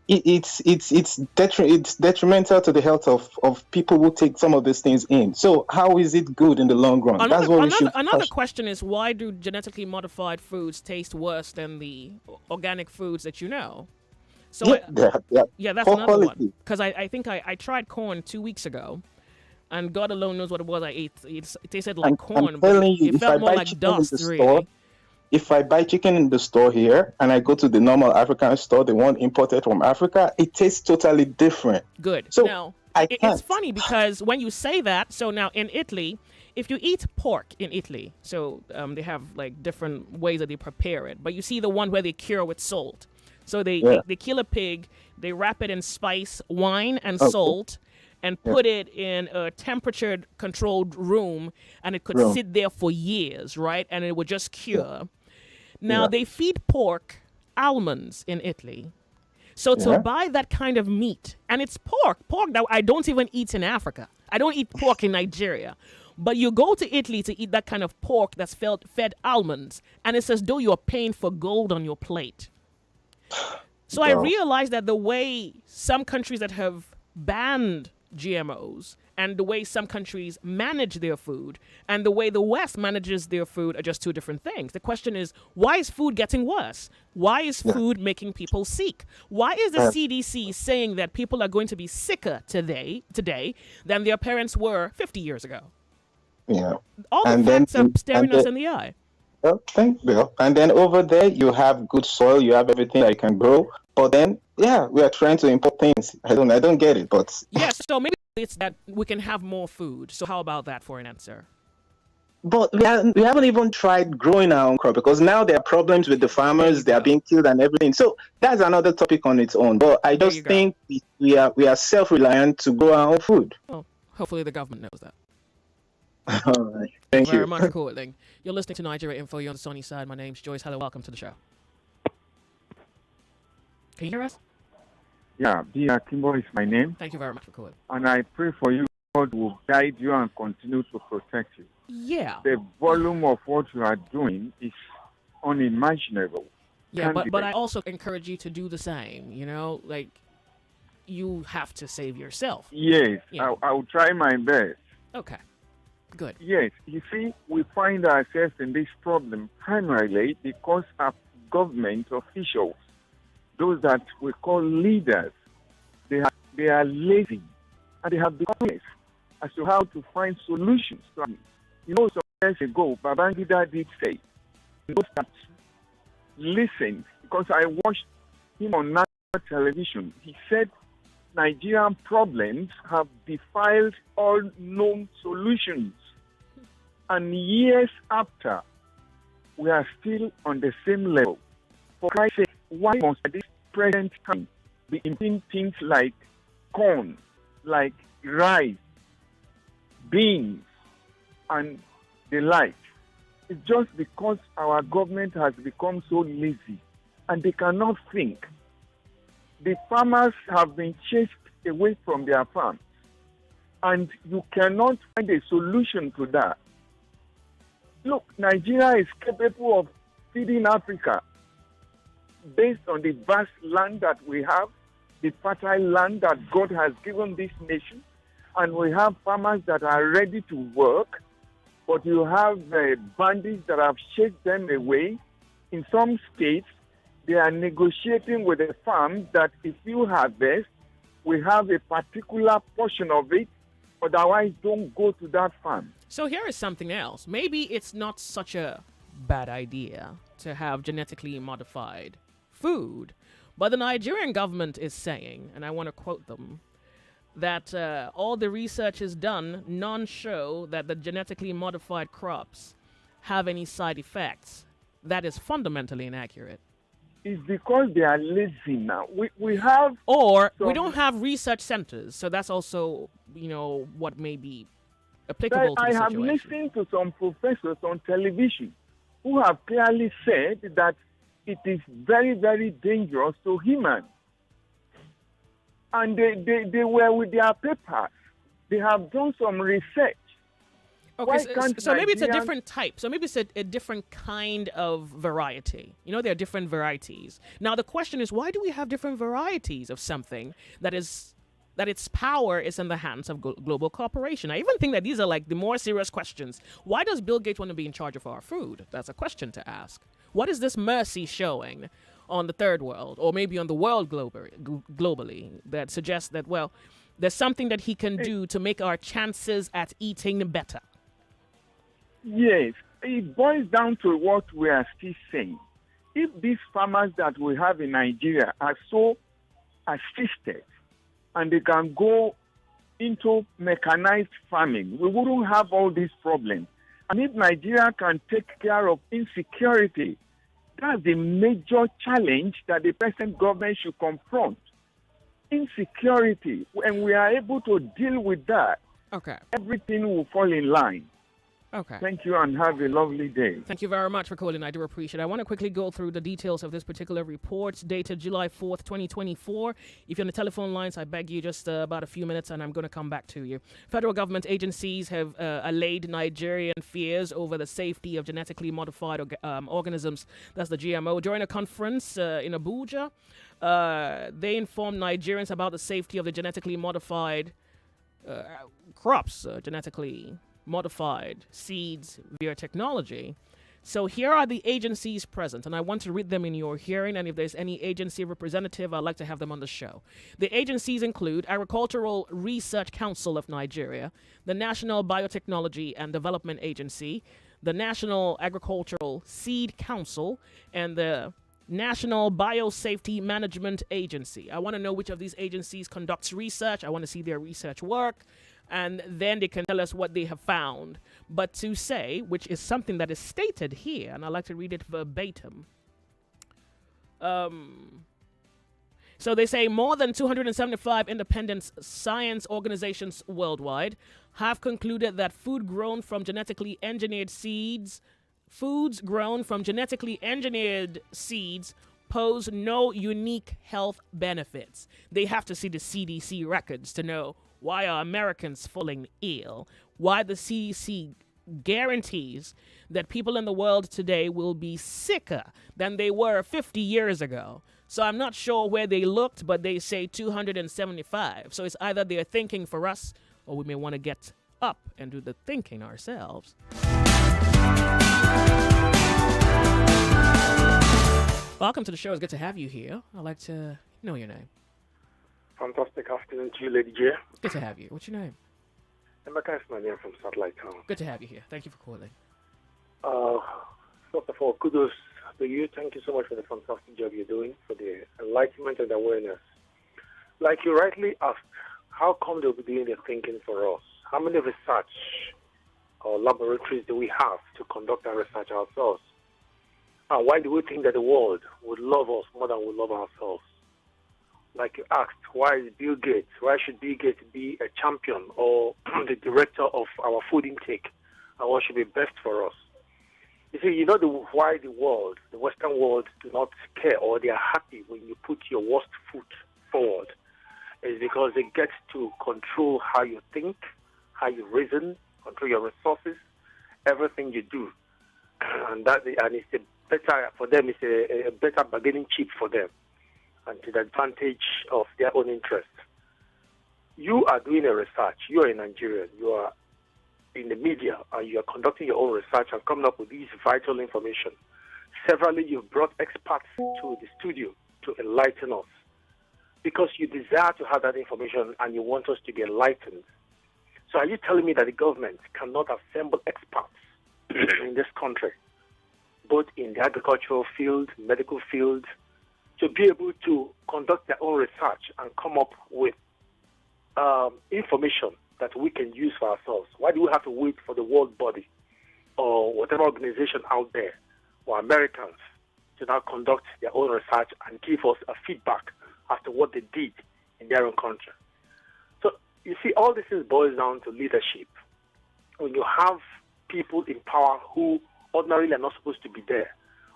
it's detrimental to the health of people who take some of these things in. So how is it good in the long run? That's what we should. Another question is, why do genetically modified foods taste worse than the organic foods that you know? So that's another one. Because I think I tried corn 2 weeks ago, and God alone knows what it was I ate. It tasted like corn, but it felt more like dust, really. If I buy chicken in the store here and I go to the normal African store, the one imported from Africa, it tastes totally different. Good. So now, it's funny because when you say that, so now in Italy, if you eat pork in Italy, so they have like different ways that they prepare it, but you see the one where they cure with salt. So they kill a pig, they wrap it in spice, wine, and salt, and put it in a temperature-controlled room, and it could sit there for years, right? And it would just cure. Now, they feed pork almonds in Italy. So to buy that kind of meat, and it's pork that I don't even eat in Africa. I don't eat pork in Nigeria. But you go to Italy to eat that kind of pork that's fed almonds, and it's as though you're paying for gold on your plate. So I realized that the way some countries that have banned GMOs and the way some countries manage their food and the way the West manages their food are just two different things. The question is, why is food getting worse? Why is food making people sick? Why is the CDC saying that people are going to be sicker today than their parents were 50 years ago? Yeah. All the facts are staring us in the eye. Well, thank you. And then over there, you have good soil, you have everything that you can grow. But then, we are trying to import things. I don't get it, but... Yes, so maybe it's that we can have more food. So how about that for an answer? But we haven't even tried growing our own crop, because now there are problems with the farmers. They are being killed and everything. So that's another topic on its own. But I just think we are self-reliant to grow our own food. Well, hopefully the government knows that. All right. Thank you. Very much for calling. You're listening to Nigeria Info. You're on the sunny side. My name's Joyce. Hello, welcome to the show. Can you hear us? Yeah, Bia Kimbo is my name. Thank you very much for calling. And I pray for you, God will guide you and continue to protect you. Yeah. The volume of what you are doing is unimaginable. Yeah, but I also encourage you to do the same, like you have to save yourself. Yes, yeah. I will try my best. Okay, good. Yes, you see, we find ourselves in this problem primarily because of government officials. Those that we call leaders, they are lazy, and they have become less as to how to find solutions to it. Some years ago, Babangida did say, those that listened, because I watched him on national television, he said Nigerian problems have defiled all known solutions. And years after, we are still on the same level. For Christ's sake, why must at this present time be importing things like corn, like rice, beans, and the like? It's just because our government has become so lazy and they cannot think. The farmers have been chased away from their farms, and you cannot find a solution to that. Look, Nigeria is capable of feeding Africa based on the vast land that we have, the fertile land that God has given this nation, and we have farmers that are ready to work, but you have bandits that have chased them away. In some states, they are negotiating with the farm that if you harvest, we have a particular portion of it, otherwise don't go to that farm. So here is something else. Maybe it's not such a bad idea to have genetically modified food, but the Nigerian government is saying, and I want to quote them, that all the research is done, none show that the genetically modified crops have any side effects. That is fundamentally inaccurate. It's because they are lazy now. We have... Or we don't have research centers, so that's also, what may be applicable to the I have situation. listened to some professors on television who have clearly said that it is very, very dangerous to humans. And they were with their papers. They have done some research. Okay, so maybe it's a different type. So maybe it's a different kind of variety. There are different varieties. Now, the question is, why do we have different varieties of something that its power is in the hands of global corporation? I even think that these are like the more serious questions. Why does Bill Gates want to be in charge of our food? That's a question to ask. What is this mercy showing on the third world, or maybe on the world globally, that suggests that, well, there's something that he can do to make our chances at eating better? Yes, it boils down to what we are still saying. If these farmers that we have in Nigeria are so assisted and they can go into mechanized farming, we wouldn't have all these problems. And if Nigeria can take care of insecurity, that's the major challenge that the present government should confront. Insecurity. When we are able to deal with that, everything will fall in line. Okay. Thank you and have a lovely day. Thank you very much for calling. I do appreciate it. I want to quickly go through the details of this particular report dated July 4th, 2024. If you're on the telephone lines, I beg you just about a few minutes and I'm going to come back to you. Federal government agencies have allayed Nigerian fears over the safety of genetically modified organisms. That's the GMO. During a conference in Abuja, they informed Nigerians about the safety of the genetically modified crops, genetically modified seeds via technology. So here are the agencies present, and I want to read them in your hearing, and if there's any agency representative, I'd like to have them on the show. The agencies include Agricultural Research Council of Nigeria, the National Biotechnology and Development Agency, the National Agricultural Seed Council, and the National Biosafety Management Agency. I want to know which of these agencies conducts research. I want to see their research work, and then they can tell us what they have found. But to say, which is something that is stated here, and I'd like to read it verbatim. So they say more than 275 independent science organizations worldwide have concluded that foods grown from genetically engineered seeds pose no unique health benefits. They have to see the CDC records to know why are Americans falling ill, why the CDC guarantees that people in the world today will be sicker than they were 50 years ago. So I'm not sure where they looked, but they say 275. So it's either they're thinking for us, or we may want to get up and do the thinking ourselves. Welcome to the show. It's good to have you here. I'd like to know your name. Fantastic afternoon to you, Lady J. Good to have you. What's your name? Emeka is my name from Satellite Town. Good to have you here. Thank you for calling. First of all, kudos to you. Thank you so much for the fantastic job you're doing, for the enlightenment and awareness. Like you rightly asked, how come they'll be doing their thinking for us? How many research or laboratories do we have to conduct our research ourselves? And why do we think that the world would love us more than we love ourselves? Like you asked, why is Bill Gates? Why should Bill Gates be a champion or the director of our food intake? And what should be best for us? You see, why the world, the Western world, do not care or they are happy when you put your worst foot forward? Is because they get to control how you think, how you reason, control your resources, everything you do, and it's a better for them. It's a better bargaining chip for them, and to the advantage of their own interest. You are doing a research. You are a Nigerian. You are in the media, and you are conducting your own research and coming up with these vital information. Severally, you've brought experts to the studio to enlighten us, because you desire to have that information and you want us to be enlightened. So are you telling me that the government cannot assemble experts in this country, both in the agricultural field, medical field, to be able to conduct their own research and come up with information that we can use for ourselves? Why do we have to wait for the world body or whatever organization out there or Americans to now conduct their own research and give us a feedback as to what they did in their own country? So, you see, all this boils down to leadership. When you have people in power who ordinarily are not supposed to be there,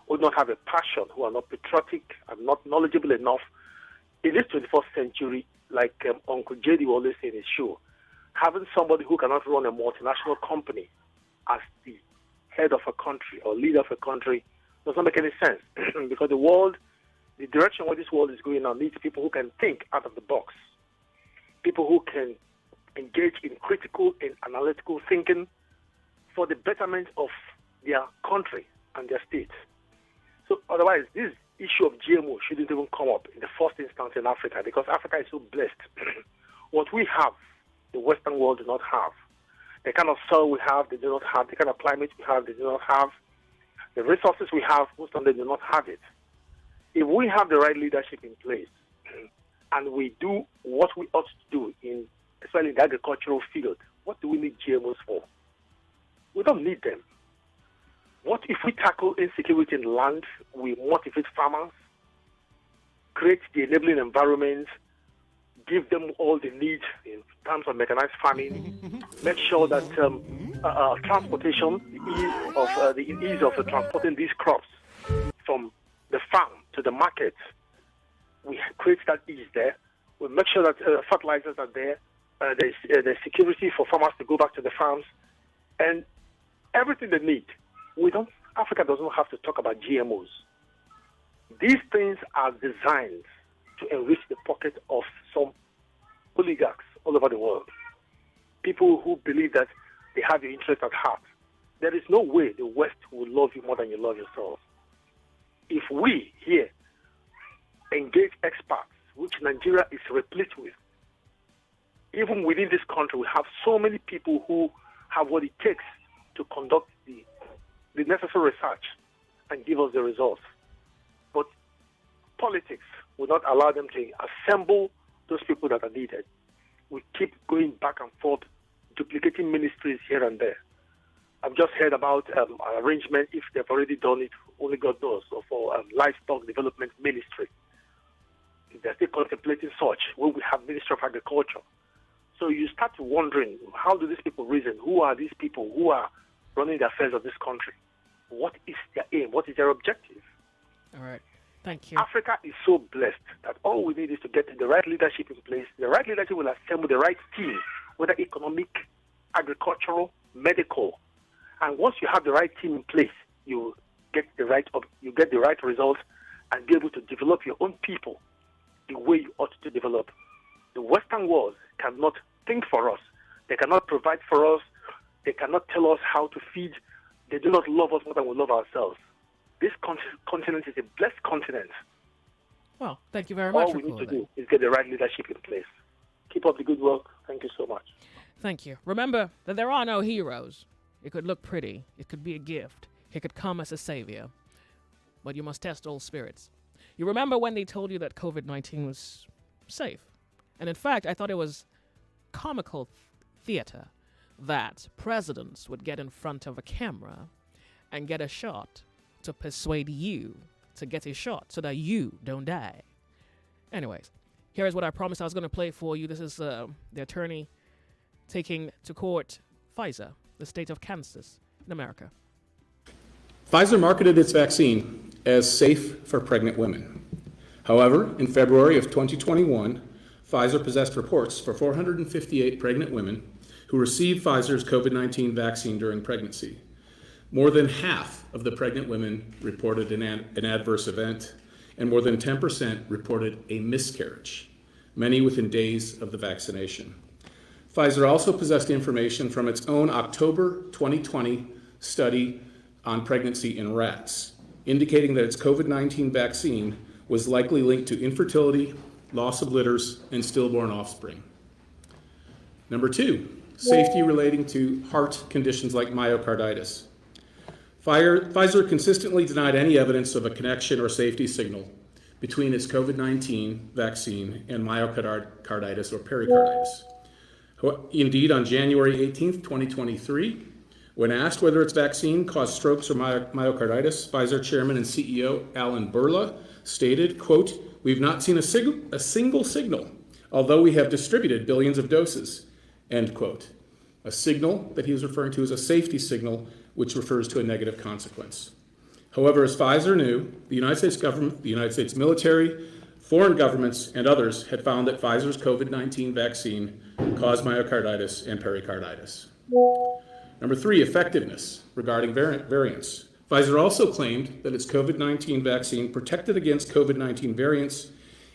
who don't have a passion, who are not patriotic, and not knowledgeable enough, in this 21st century, like Uncle JD will always say in his show, having somebody who cannot run a multinational company as the head of a country or leader of a country does not make any sense. Because the direction where this world is going now needs people who can think out of the box, people who can engage in critical and analytical thinking for the betterment of their country and their state. So otherwise, this issue of GMO shouldn't even come up in the first instance in Africa, because Africa is so blessed. What we have, the Western world do not have. The kind of soil we have, they do not have. The kind of climate we have, they do not have. The resources we have, most of them do not have it. If we have the right leadership in place and we do what we ought to do, especially in the agricultural field, what do we need GMOs for? We don't need them. What if we tackle insecurity in land, we motivate farmers, create the enabling environment, give them all they need in terms of mechanized farming, make sure that transportation, the ease of transporting these crops from the farm to the market, we create that ease there. We make sure that fertilizers are there. There's security for farmers to go back to the farms, and everything they need. Africa doesn't have to talk about GMOs. These things are designed to enrich the pocket of some oligarchs all over the world. People who believe that they have your interest at heart. There is no way the West will love you more than you love yourself. If we here engage experts, which Nigeria is replete with, even within this country, we have so many people who have what it takes to conduct the necessary research and give us the results. But politics will not allow them to assemble those people that are needed. We keep going back and forth, duplicating ministries here and there. I've just heard about an arrangement, if they've already done it, only God knows, for livestock development ministry. They're still contemplating such when we have Ministry of Agriculture. So you start wondering, how do these people reason? Who are these people who are running the affairs of this country? What is their aim? What is their objective? All right. Thank you. Africa is so blessed that all we need is to get the right leadership in place. The right leadership will assemble the right team, whether economic, agricultural, medical. And once you have the right team in place, you get the right results and be able to develop your own people the way you ought to develop. The Western world cannot think for us. They cannot provide for us. They cannot tell us how to feed. They do not love us more than we love ourselves. This continent is a blessed continent. Well, thank you very much. All we need to do is get the right leadership in place. Keep up the good work. Thank you so much. Thank you. Remember that there are no heroes. It could look pretty. It could be a gift. It could come as a savior. But you must test all spirits. You remember when they told you that COVID-19 was safe? And in fact, I thought it was comical theater that presidents would get in front of a camera and get a shot to persuade you to get a shot so that you don't die. Anyways, here is what I promised I was going to play for you. This is the attorney taking to court Pfizer, the state of Kansas in America. Pfizer marketed its vaccine as safe for pregnant women. However, in February of 2021, Pfizer possessed reports for 458 pregnant women who received Pfizer's COVID-19 vaccine during pregnancy. More than half of the pregnant women reported an adverse event, and more than 10% reported a miscarriage, many within days of the vaccination. Pfizer also possessed information from its own October 2020 study on pregnancy in rats, indicating that its COVID-19 vaccine was likely linked to infertility, loss of litters, and stillborn offspring. Number two, safety relating to heart conditions like myocarditis. Pfizer consistently denied any evidence of a connection or safety signal between its COVID-19 vaccine and myocarditis or pericarditis. Indeed, on January 18th, 2023, when asked whether its vaccine caused strokes or myocarditis, Pfizer chairman and CEO Alan Berla stated, quote, "We've not seen a single signal, although we have distributed billions of doses," end quote. A signal that he was referring to as a safety signal, which refers to a negative consequence. However, as Pfizer knew, the United States government, the United States military, foreign governments, and others had found that Pfizer's COVID-19 vaccine caused myocarditis and pericarditis. Number three, effectiveness regarding variants. Pfizer also claimed that its COVID-19 vaccine protected against COVID-19 variants,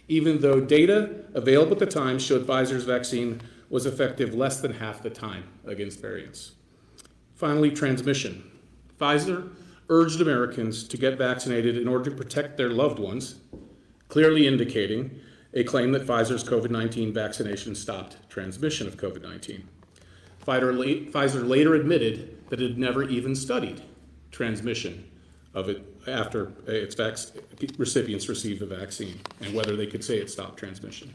even though data available at the time showed Pfizer's vaccine was effective less than half the time against variants. Finally, transmission. Pfizer urged Americans to get vaccinated in order to protect their loved ones, clearly indicating a claim that Pfizer's COVID-19 vaccination stopped transmission of COVID-19. Pfizer later admitted that it had never even studied transmission of it after its recipients received the vaccine and whether they could say it stopped transmission.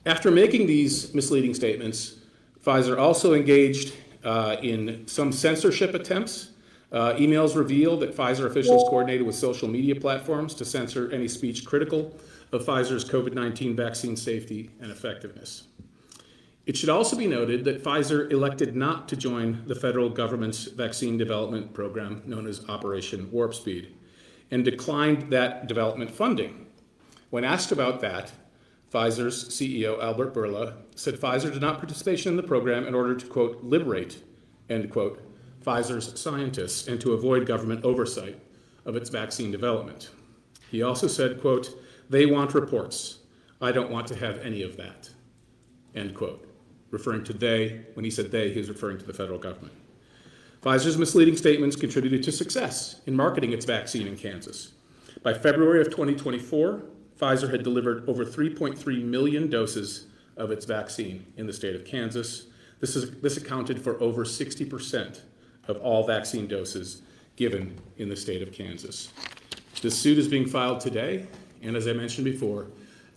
After making these misleading statements, Pfizer also engaged in some censorship attempts. Emails revealed that Pfizer officials coordinated with social media platforms to censor any speech critical of Pfizer's COVID-19 vaccine safety and effectiveness. It should also be noted that Pfizer elected not to join the federal government's vaccine development program known as Operation Warp Speed and declined that development funding. When asked about that, Pfizer's CEO, Albert Bourla, said Pfizer did not participate in the program in order to, quote, liberate, end quote, Pfizer's scientists and to avoid government oversight of its vaccine development. He also said, quote, "They want reports. I don't want to have any of that," end quote. Referring to they, when he said they, he was referring to the federal government. Pfizer's misleading statements contributed to success in marketing its vaccine in Kansas. By February of 2024, Pfizer had delivered over 3.3 million doses of its vaccine in the state of Kansas. This accounted for over 60% of all vaccine doses given in the state of Kansas. This suit is being filed today, and as I mentioned before,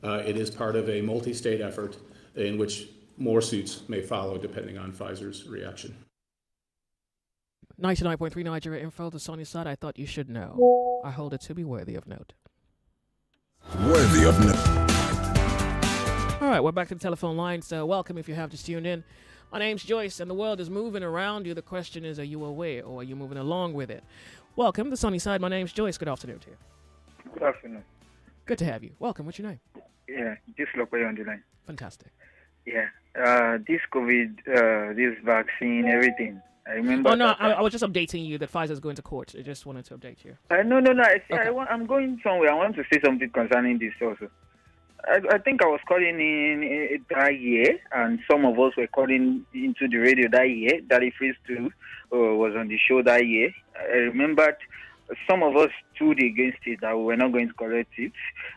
it is part of a multi-state effort in which more suits may follow depending on Pfizer's reaction. 99.3 Nigeria Info, the Sunny Side, I thought you should know. I hold it to be worthy of note. Worthy of note. All right, we're back to the telephone line, so welcome if you have just tuned in. My name's Joyce, and the world is moving around you. The question is, are you aware or are you moving along with it? Welcome, the Sunny Side. My name's Joyce. Good afternoon to you. Good afternoon. Good to have you. Welcome. What's your name? Yeah, this Lokoye on the line. Fantastic. Yeah, this COVID, this vaccine, everything. I remember. Oh, no, I was just updating you that Pfizer's going to court. I just wanted to update you. No. I'm going somewhere. I want to say something concerning this also. I think I was calling in that year, and some of us were calling into the radio that year. Daddy Freeze too was on the show that year. I remembered some of us stood against it, that we were not going to correct it,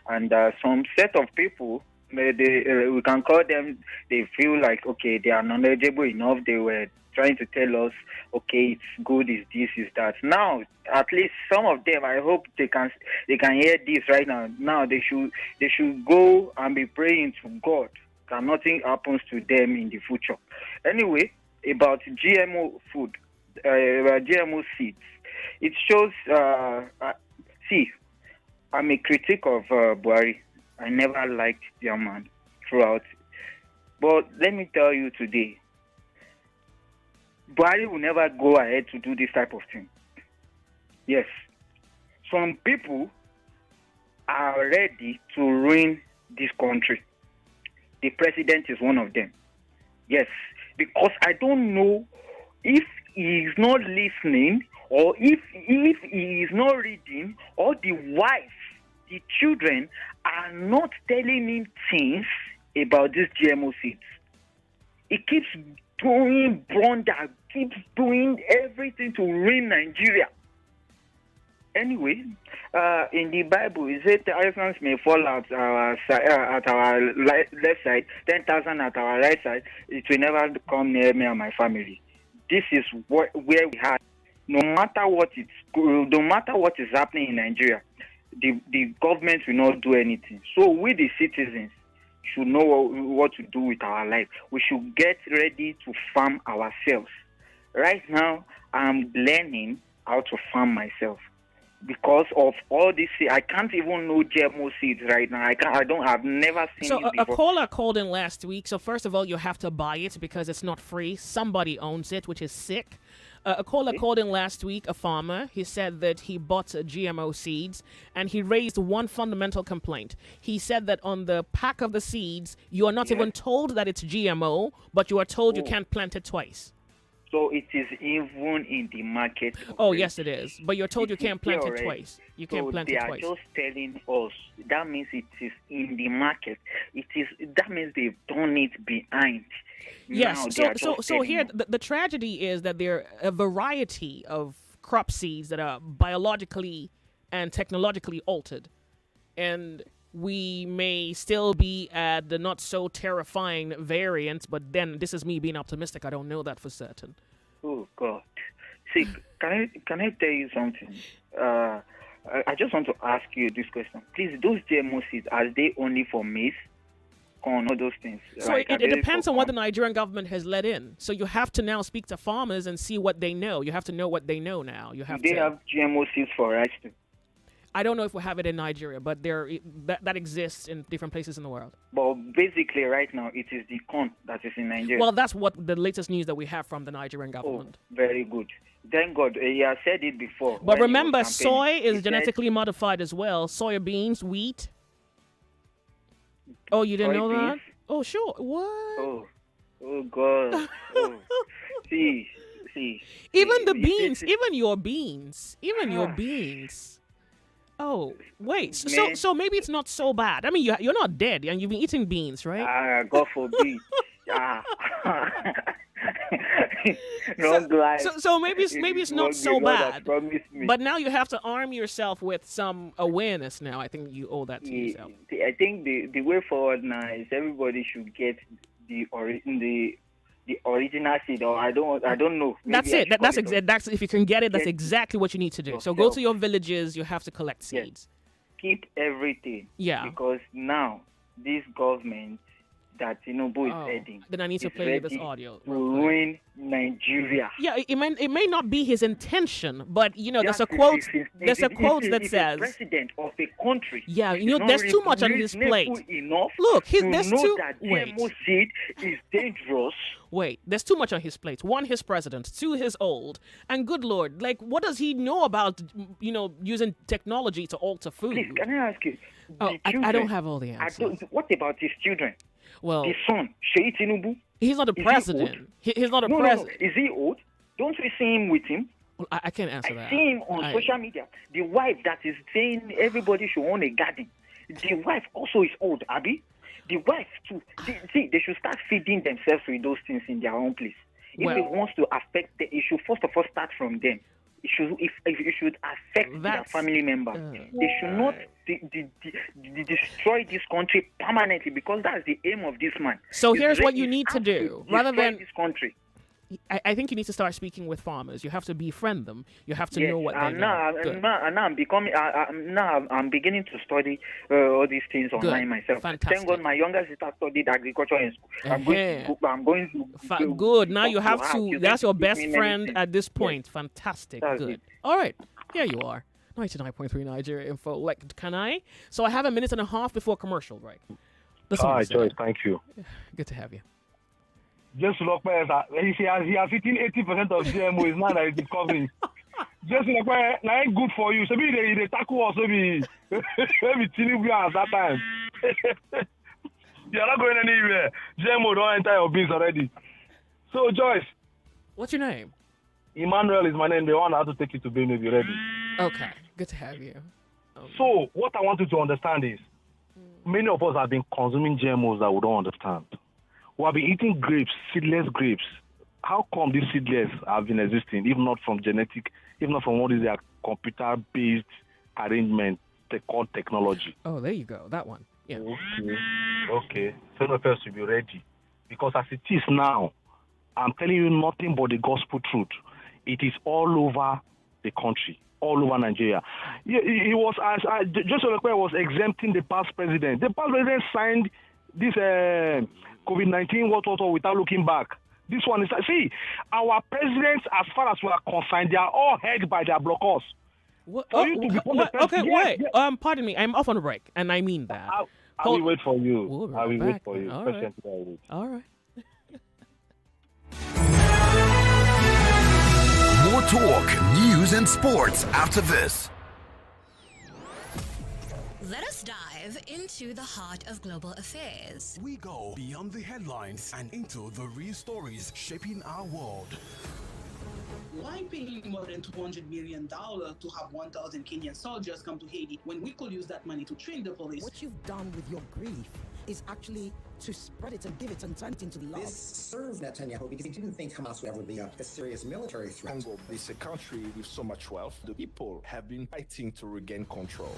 and some set of people, we can call them, they feel like, okay, they are knowledgeable enough. They were trying to tell us, okay, it's good, it's this, it's that. Now, at least some of them, I hope they can hear this right now. Now they should go and be praying to God. that nothing happens to them in the future. Anyway, about GMO food, GMO seeds, it shows. See, I'm a critic of Buhari. I never liked the man throughout. But let me tell you today, Buhari will never go ahead to do this type of thing. Yes. Some people are ready to ruin this country. The president is one of them. Yes. Because I don't know if he is not listening or if he is not reading, or the wife, the children are not telling him things about these GMO seeds. He keeps doing blunder, keeps doing everything to ruin Nigeria. Anyway, in the Bible, it says thousands may fall at our left side, 10,000 at our right side. It will never come near me and my family. This is where we are. No matter what is happening in Nigeria, the government will not do anything. So we, the citizens, should know what to do with our life. We should get ready to farm ourselves. Right now, I'm learning how to farm myself. Because of all this, I can't even know GMO seeds right now. I've never seen it before. So a caller called in last week. So first of all, you have to buy it because it's not free. Somebody owns it, which is sick. A caller called in last week, a farmer. He said that he bought GMO seeds, and he raised one fundamental complaint. He said that on the pack of the seeds, you are not even told that it's GMO, but you are told you can't plant it twice. So it is even in the market. Oh, yes, it is. But you're told you can't plant it twice. You can't plant it twice. They are just telling us. That means it is in the market. That means they've done it behind. Yes. So here, the tragedy is that there are a variety of crop seeds that are biologically and technologically altered. And we may still be at the not so terrifying variant, but then this is me being optimistic. I don't know that for certain. Oh God! See, can I tell you something? I just want to ask you this question, please. Those GMO seeds, are they only for maize, corn, all those things? So it depends on what the Nigerian government has let in. So you have to now speak to farmers and see what they know. You have to know what they know now. You have they have GMO seeds for rice too? I don't know if we have it in Nigeria, but that exists in different places in the world. But basically, right now, it is the corn that is in Nigeria. Well, that's what the latest news that we have from the Nigerian government. Oh, very good. Thank God. He has said it before. But remember, soy is genetically modified as well. Soya beans, wheat. Oh, you didn't know that? Oh, sure. What? Oh God. Oh. See. Even the beans, even your beans. Oh, wait. So maybe it's not so bad. I mean, you're not dead, and you've been eating beans, right? God forbid. So maybe it's not so bad. But now you have to arm yourself with some awareness. Now I think you owe that to yourself. I think the way forward now is everybody should get the original seed, or I don't know. Maybe that's that's if you can get it, that's exactly what you need to do. So go to your villages. You have to collect seeds. Keep everything. Yeah. Because now this government that Tinubu is heading. Then I need to play this audio. To ruin Nigeria. Yeah, it may not be his intention, but there's a quote that says president of a country. Yeah, there's too much on his plate. Look, there's too that GMO seed is dangerous. Wait, there's too much on his plate. One, his president. Two, he's old. And good Lord, what does he know about using technology to alter food? Please, can I ask you? I don't have all the answers. What about his children? Well, his son, Sheyi Tinubu. He's not a president. He's not a president. No. Is he old? Don't we see him with him? Well, I can't answer that. I see him on social media. The wife that is saying everybody should own a garden. The wife also is old, Abby. The wife too. They should start feeding themselves with those things in their own place. If it wants to affect them, it should first of all start from them. It should affect their family members. They should not destroy this country permanently, because that's the aim of this man. So here's what you need to do. Rather than this country. I think you need to start speaking with farmers. You have to befriend them. You have to Yes, know what they and know. now I'm becoming. I'm beginning to study all these things online myself. Fantastic. Thank God, my younger sister studied agriculture in school. I'm going to. Good. Now you have her. to. She's That's going your to teach best me many friend things. at this point. Fantastic. That's Good. it. All right. Here you are. 99.3 Nigeria Info. Like, can I? So I have a minute and a half before commercial break. Hi, Joyce. Thank you. Good to have you. Just look, he has eaten 80% of GMOs now that he's discovering. Just look, now ain't good for you. So maybe they tackle us, maybe Tinubu at that time. You're not going anywhere. GMO don't enter your beans already. So, Joyce. What's your name? Emmanuel is my name. They want to take you to Benin if you're ready. Okay. Good to have you. So, what I want you to understand is, many of us have been consuming GMOs that we don't understand. We have been eating grapes, seedless grapes. How come these seedless have been existing, if not from genetic, if not from what is their computer-based arrangement they call technology? Oh, there you go. That one. Yeah. Okay. Some of us should be ready. Because as it is now, I'm telling you nothing but the gospel truth. It is all over the country, all over Nigeria. He was, Joyce Onyemuwa was exempting the past president. The past president signed this COVID-19 without looking back. This one is, see, our presidents, as far as we are concerned, they are all held by their blockers. What? Wait. Pardon me. I'm off on a break, and I mean that. I will wait for you. I will wait for you. All right. All right. More talk, news, and sports after this. Let us dive into the heart of global affairs. We go beyond the headlines and into the real stories shaping our world. Why pay more than $200 million to have 1,000 Kenyan soldiers come to Haiti when we could use that money to train the police? What you've done with your grief is actually to spread it and give it and turn it into love. This served Netanyahu because he didn't think Hamas would ever be a serious military threat. Congo is a country with so much wealth. The people have been fighting to regain control.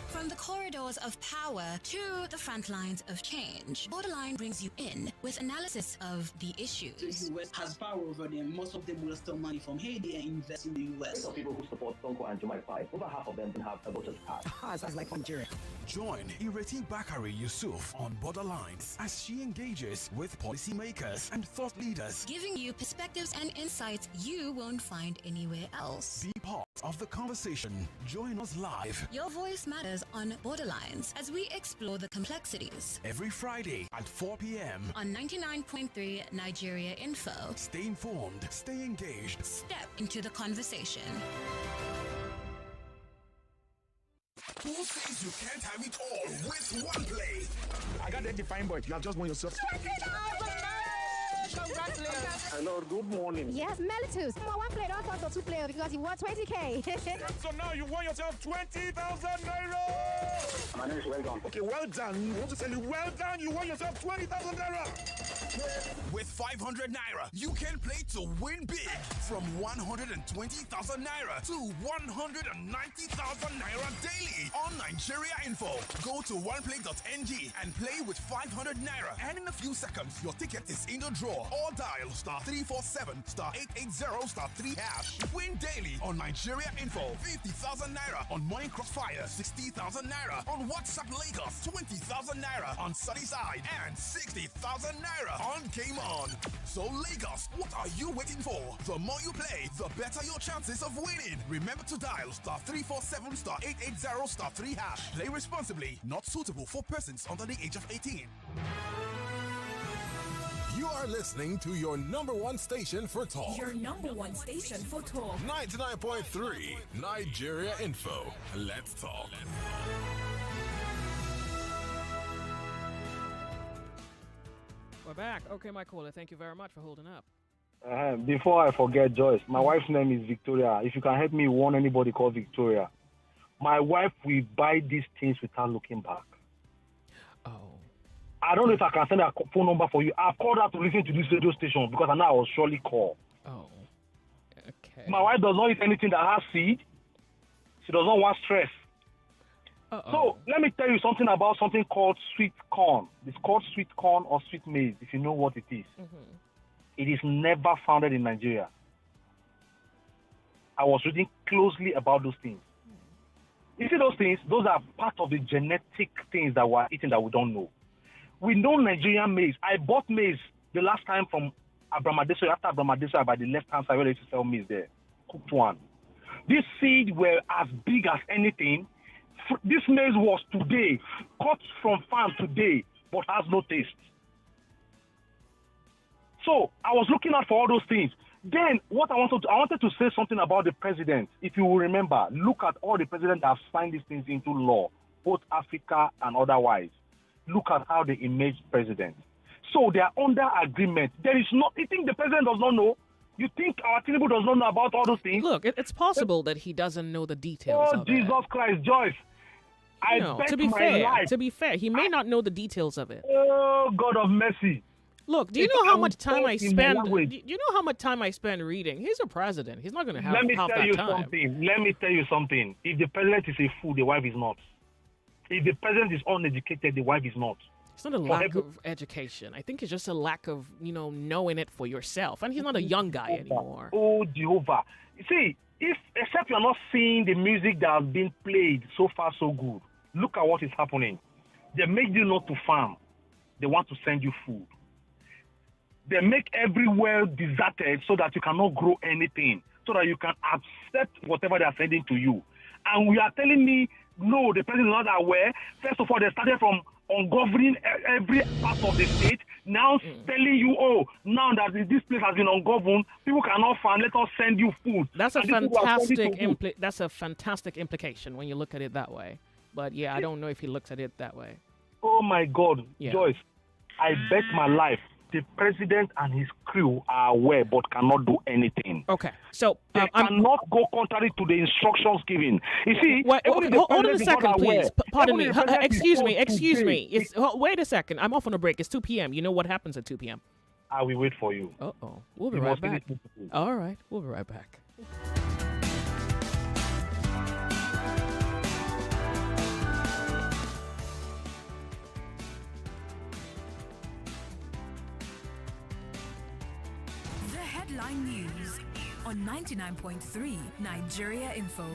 From the corridors of power to the front lines of change, Borderline brings you in with analysis of the issues. The U.S. has power over them. Most of them will steal money from Haiti and invest in the U.S. Some people who support Sonko and Jumai 5, over half of them don't have a voter's card. Sounds like Nigeria. Join Ireti Bakari Yusuf on Borderlines as she engages with policymakers and thought leaders, giving you perspectives and insights you won't find anywhere else. Be part of the conversation. Join us live. Your voice matters on Borderlines as we explore the complexities. Every Friday at 4 p.m. on 99.3 Nigeria Info. Stay informed, stay engaged. Step into the conversation. Who says you can't have it all with one play? I got that defined, but you have just won yourself. Congratulations. Hello, good morning. Yes, Melitus. One player, don't talk to two players because you won 20K. So now you won yourself 20,000 naira. My name is Well Done. Okay, well done. I want to tell you, well done. You won yourself 20,000 naira. With 500 naira, you can play to win big. From 120,000 naira to 190,000 naira daily on Nigeria Info. Go to oneplay.ng and play with 500 naira. And in a few seconds, your ticket is in the draw. Or dial *347*880*3#. Win daily on Nigeria Info. 50,000 naira on Morning Crossfire. 60,000 naira on WhatsApp Lagos. 20,000 naira on Sunnyside. And 60,000 naira on Game On. So Lagos, what are you waiting for? The more you play, the better your chances of winning. Remember to dial *347*880*3#. Play responsibly. Not suitable for persons under the age of 18. You are listening to your number one station for talk. Your number one station for talk. 99.3 Nigeria Info. Let's talk. We're back. Okay, my caller, thank you very much for holding up. Before I forget, Joyce, my wife's name is Victoria. If you can help me warn anybody called Victoria. My wife will buy these things without looking back. Oh. I don't know if I can send a phone number for you. I've called her to listen to this radio station because I know I will surely call. Oh. Okay. My wife does not eat anything that has seed. She does not want stress. Uh-oh. So let me tell you something about something called sweet corn. It's called sweet corn or sweet maize, if you know what it is. Mm-hmm. It is never founded in Nigeria. I was reading closely about those things. You see those things? Those are part of the genetic things that we're eating that we don't know. We know Nigerian maize. I bought maize the last time from Abramadeso, after Abramadeso, by the left-hand side where they used to sell maize there. Cooked one. These seeds were as big as anything. This maize was today, cut from farm today, but has no taste. So I was looking out for all those things. Then what I wanted to say something about the president. If you will remember, look at all the presidents that have signed these things into law, both Africa and otherwise. Look at how they image presidents. So they are under agreement. There is not. You think the president does not know? You think our Tinubu does not know about all those things? Look, it's possible that he doesn't know the details of Jesus it. Christ, Joyce. To be fair, he may not know the details of it. Oh, God of mercy. Look, do you know how much time I spend? Do you know how much time I spend reading? He's a president. He's not going to have half that time. Let me tell you something. If the president is a fool, the wife is not. If the president is uneducated, the wife is not. It's not a lack of education. I think it's just a lack of, knowing it for yourself. And he's not a young guy anymore. Oh, Jehovah. You see, except you're not seeing the music that has been played so far so good, look at what is happening. They make you not to farm. They want to send you food. They make everywhere deserted so that you cannot grow anything, so that you can accept whatever they are sending to you. And we are telling me, no, the president is not aware. First of all, they started from ungoverning every part of the state. Now telling you, now that this place has been ungoverned, people cannot farm. Let us send you food. That's a fantastic implication when you look at it that way. But yeah, I don't know if he looks at it that way. Oh my God, yeah. Joyce, I bet my life the president and his crew are aware but cannot do anything. Okay, so they cannot go contrary to the instructions given. You see, hold on a second, please. Pardon me. Excuse me. Wait a second. I'm off on a break. It's 2 p.m. You know what happens at 2 p.m. I will wait for you. We'll be right back. All right, we'll be right back. Headline News on 99.3 Nigeria Info.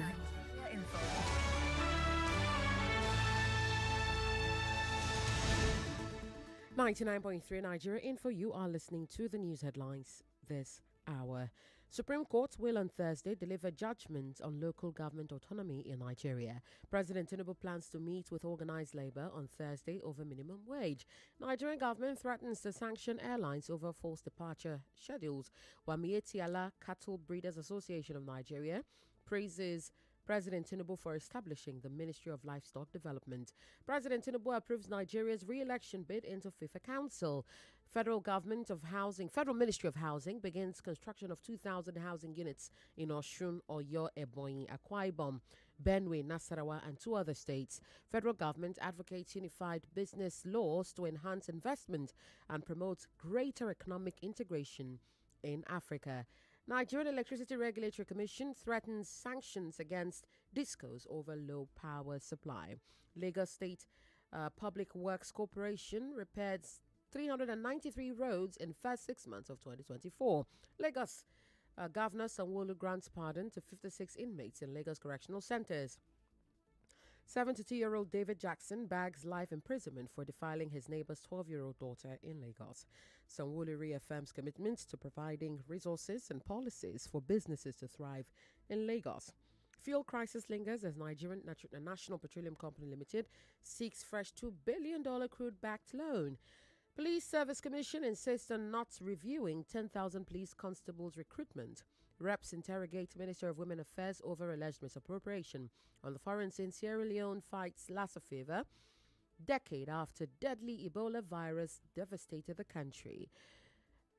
99.3 Nigeria Info. You are listening to the news headlines this hour. Supreme Court will on Thursday deliver judgment on local government autonomy in Nigeria. President Tinubu plans to meet with organized labor on Thursday over minimum wage. Nigerian government threatens to sanction airlines over forced departure schedules. Wamietiala Cattle Breeders Association of Nigeria praises President Tinubu for establishing the Ministry of Livestock Development. President Tinubu approves Nigeria's re-election bid into FIFA Council. Federal Ministry of Housing begins construction of 2,000 housing units in Osun, Oyo, Ebonyi, Akwa Ibom, Benue, Nasarawa, and 2 other states. Federal government advocates unified business laws to enhance investment and promote greater economic integration in Africa. Nigerian Electricity Regulatory Commission threatens sanctions against discos over low power supply. Lagos State Public Works Corporation repairs 393 roads in first 6 months of 2024. Lagos Governor Sanwo-Olu grants pardon to 56 inmates in Lagos correctional centers. 72-year-old David Jackson bags life imprisonment for defiling his neighbor's 12-year-old daughter in Lagos. Sanwo-Olu reaffirms commitment to providing resources and policies for businesses to thrive in Lagos. Fuel crisis lingers as Nigerian National Petroleum Company Limited seeks fresh $2 billion crude-backed loan. Police Service Commission insists on not reviewing 10,000 police constables recruitment. Reps interrogate Minister of Women Affairs over alleged misappropriation. On the foreign scene, Sierra Leone fights Lassa fever, decade after deadly Ebola virus devastated the country.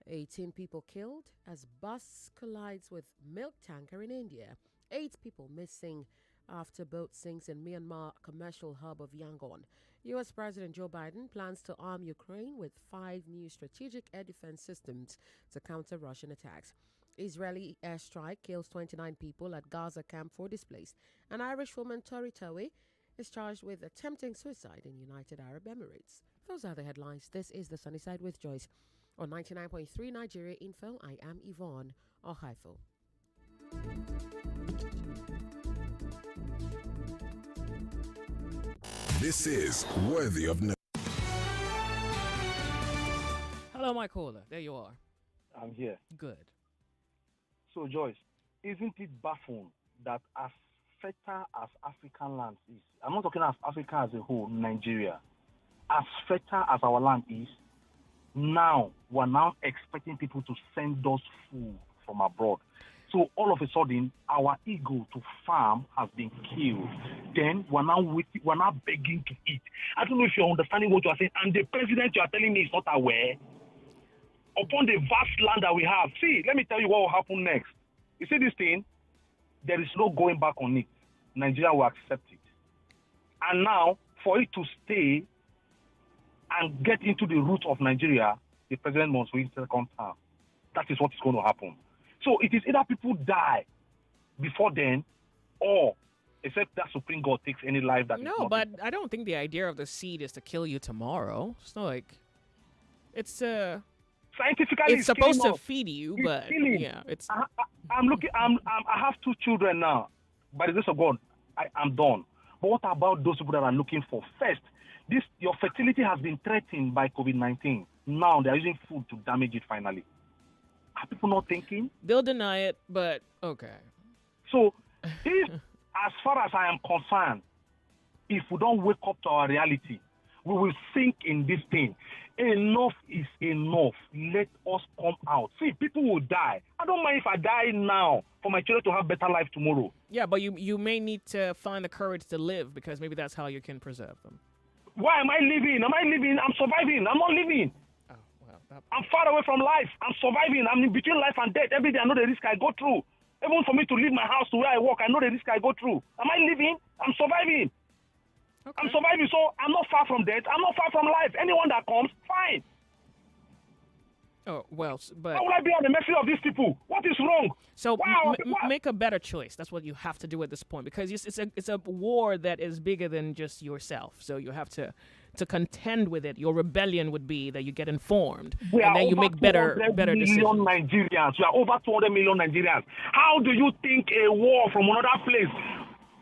18 people killed as bus collides with milk tanker in India. 8 people missing after boat sinks in Myanmar commercial hub of Yangon. U.S. President Joe Biden plans to arm Ukraine with 5 new strategic air defense systems to counter Russian attacks. Israeli airstrike kills 29 people at Gaza camp for displaced. An Irish woman, Tori Towie, is charged with attempting suicide in United Arab Emirates. Those are the headlines. This is The Sunny Side with Joyce. On 99.3 Nigeria Info, I am Yvonne Ohaifo. This is worthy of note. Hello, my caller. There you are. I'm here. Good. So, Joyce, isn't it baffling that as fertile as African land is, I'm not talking as Africa as a whole, Nigeria, as fertile as our land is, now we're now expecting people to send us food from abroad. So all of a sudden, our ego to farm has been killed. Then we're now begging to eat. I don't know if you're understanding what you are saying. And the president you are telling me is not aware. Upon the vast land that we have, see, let me tell you what will happen next. You see this thing? There is no going back on it. Nigeria will accept it. And now, for it to stay and get into the root of Nigeria, the president must win second term. That is what is going to happen. So it is either people die before then, or except that Supreme God takes any life that is No, not. but I don't think the idea of the seed is to kill you tomorrow. It's not like it's scientifically it's supposed to killing us. feed you, It's but killing. yeah, it's. I have 2 children now. By the grace of God, I'm done. But what about those people that are looking for? First, your fertility has been threatened by COVID-19. Now they are using food to damage it finally. Are people not thinking? They'll deny it, but okay. So, if, as far as I am concerned, if we don't wake up to our reality, we will sink in this thing. Enough is enough. Let us come out. See, people will die. I don't mind if I die now for my children to have better life tomorrow. Yeah, but you may need to find the courage to live because maybe that's how you can preserve them. Why am I living? I'm surviving. I'm not living. Oh, well, I'm far away from life. I'm surviving. I'm in between life and death. Every day I know the risk I go through. Even for me to leave my house to where I work, I know the risk I go through. Am I living? I'm surviving. Okay. I'm surviving, so I'm not far from death. I'm not far from life. Anyone that comes, fine. Oh, well, but... How will I be at the mercy of these people? What is wrong? So make a better choice. That's what you have to do at this point, because it's a war that is bigger than just yourself. So you have to contend with it. Your rebellion would be that you get informed, and then you make better decisions. Nigerians. We are over 200 million Nigerians. How do you think a war from another place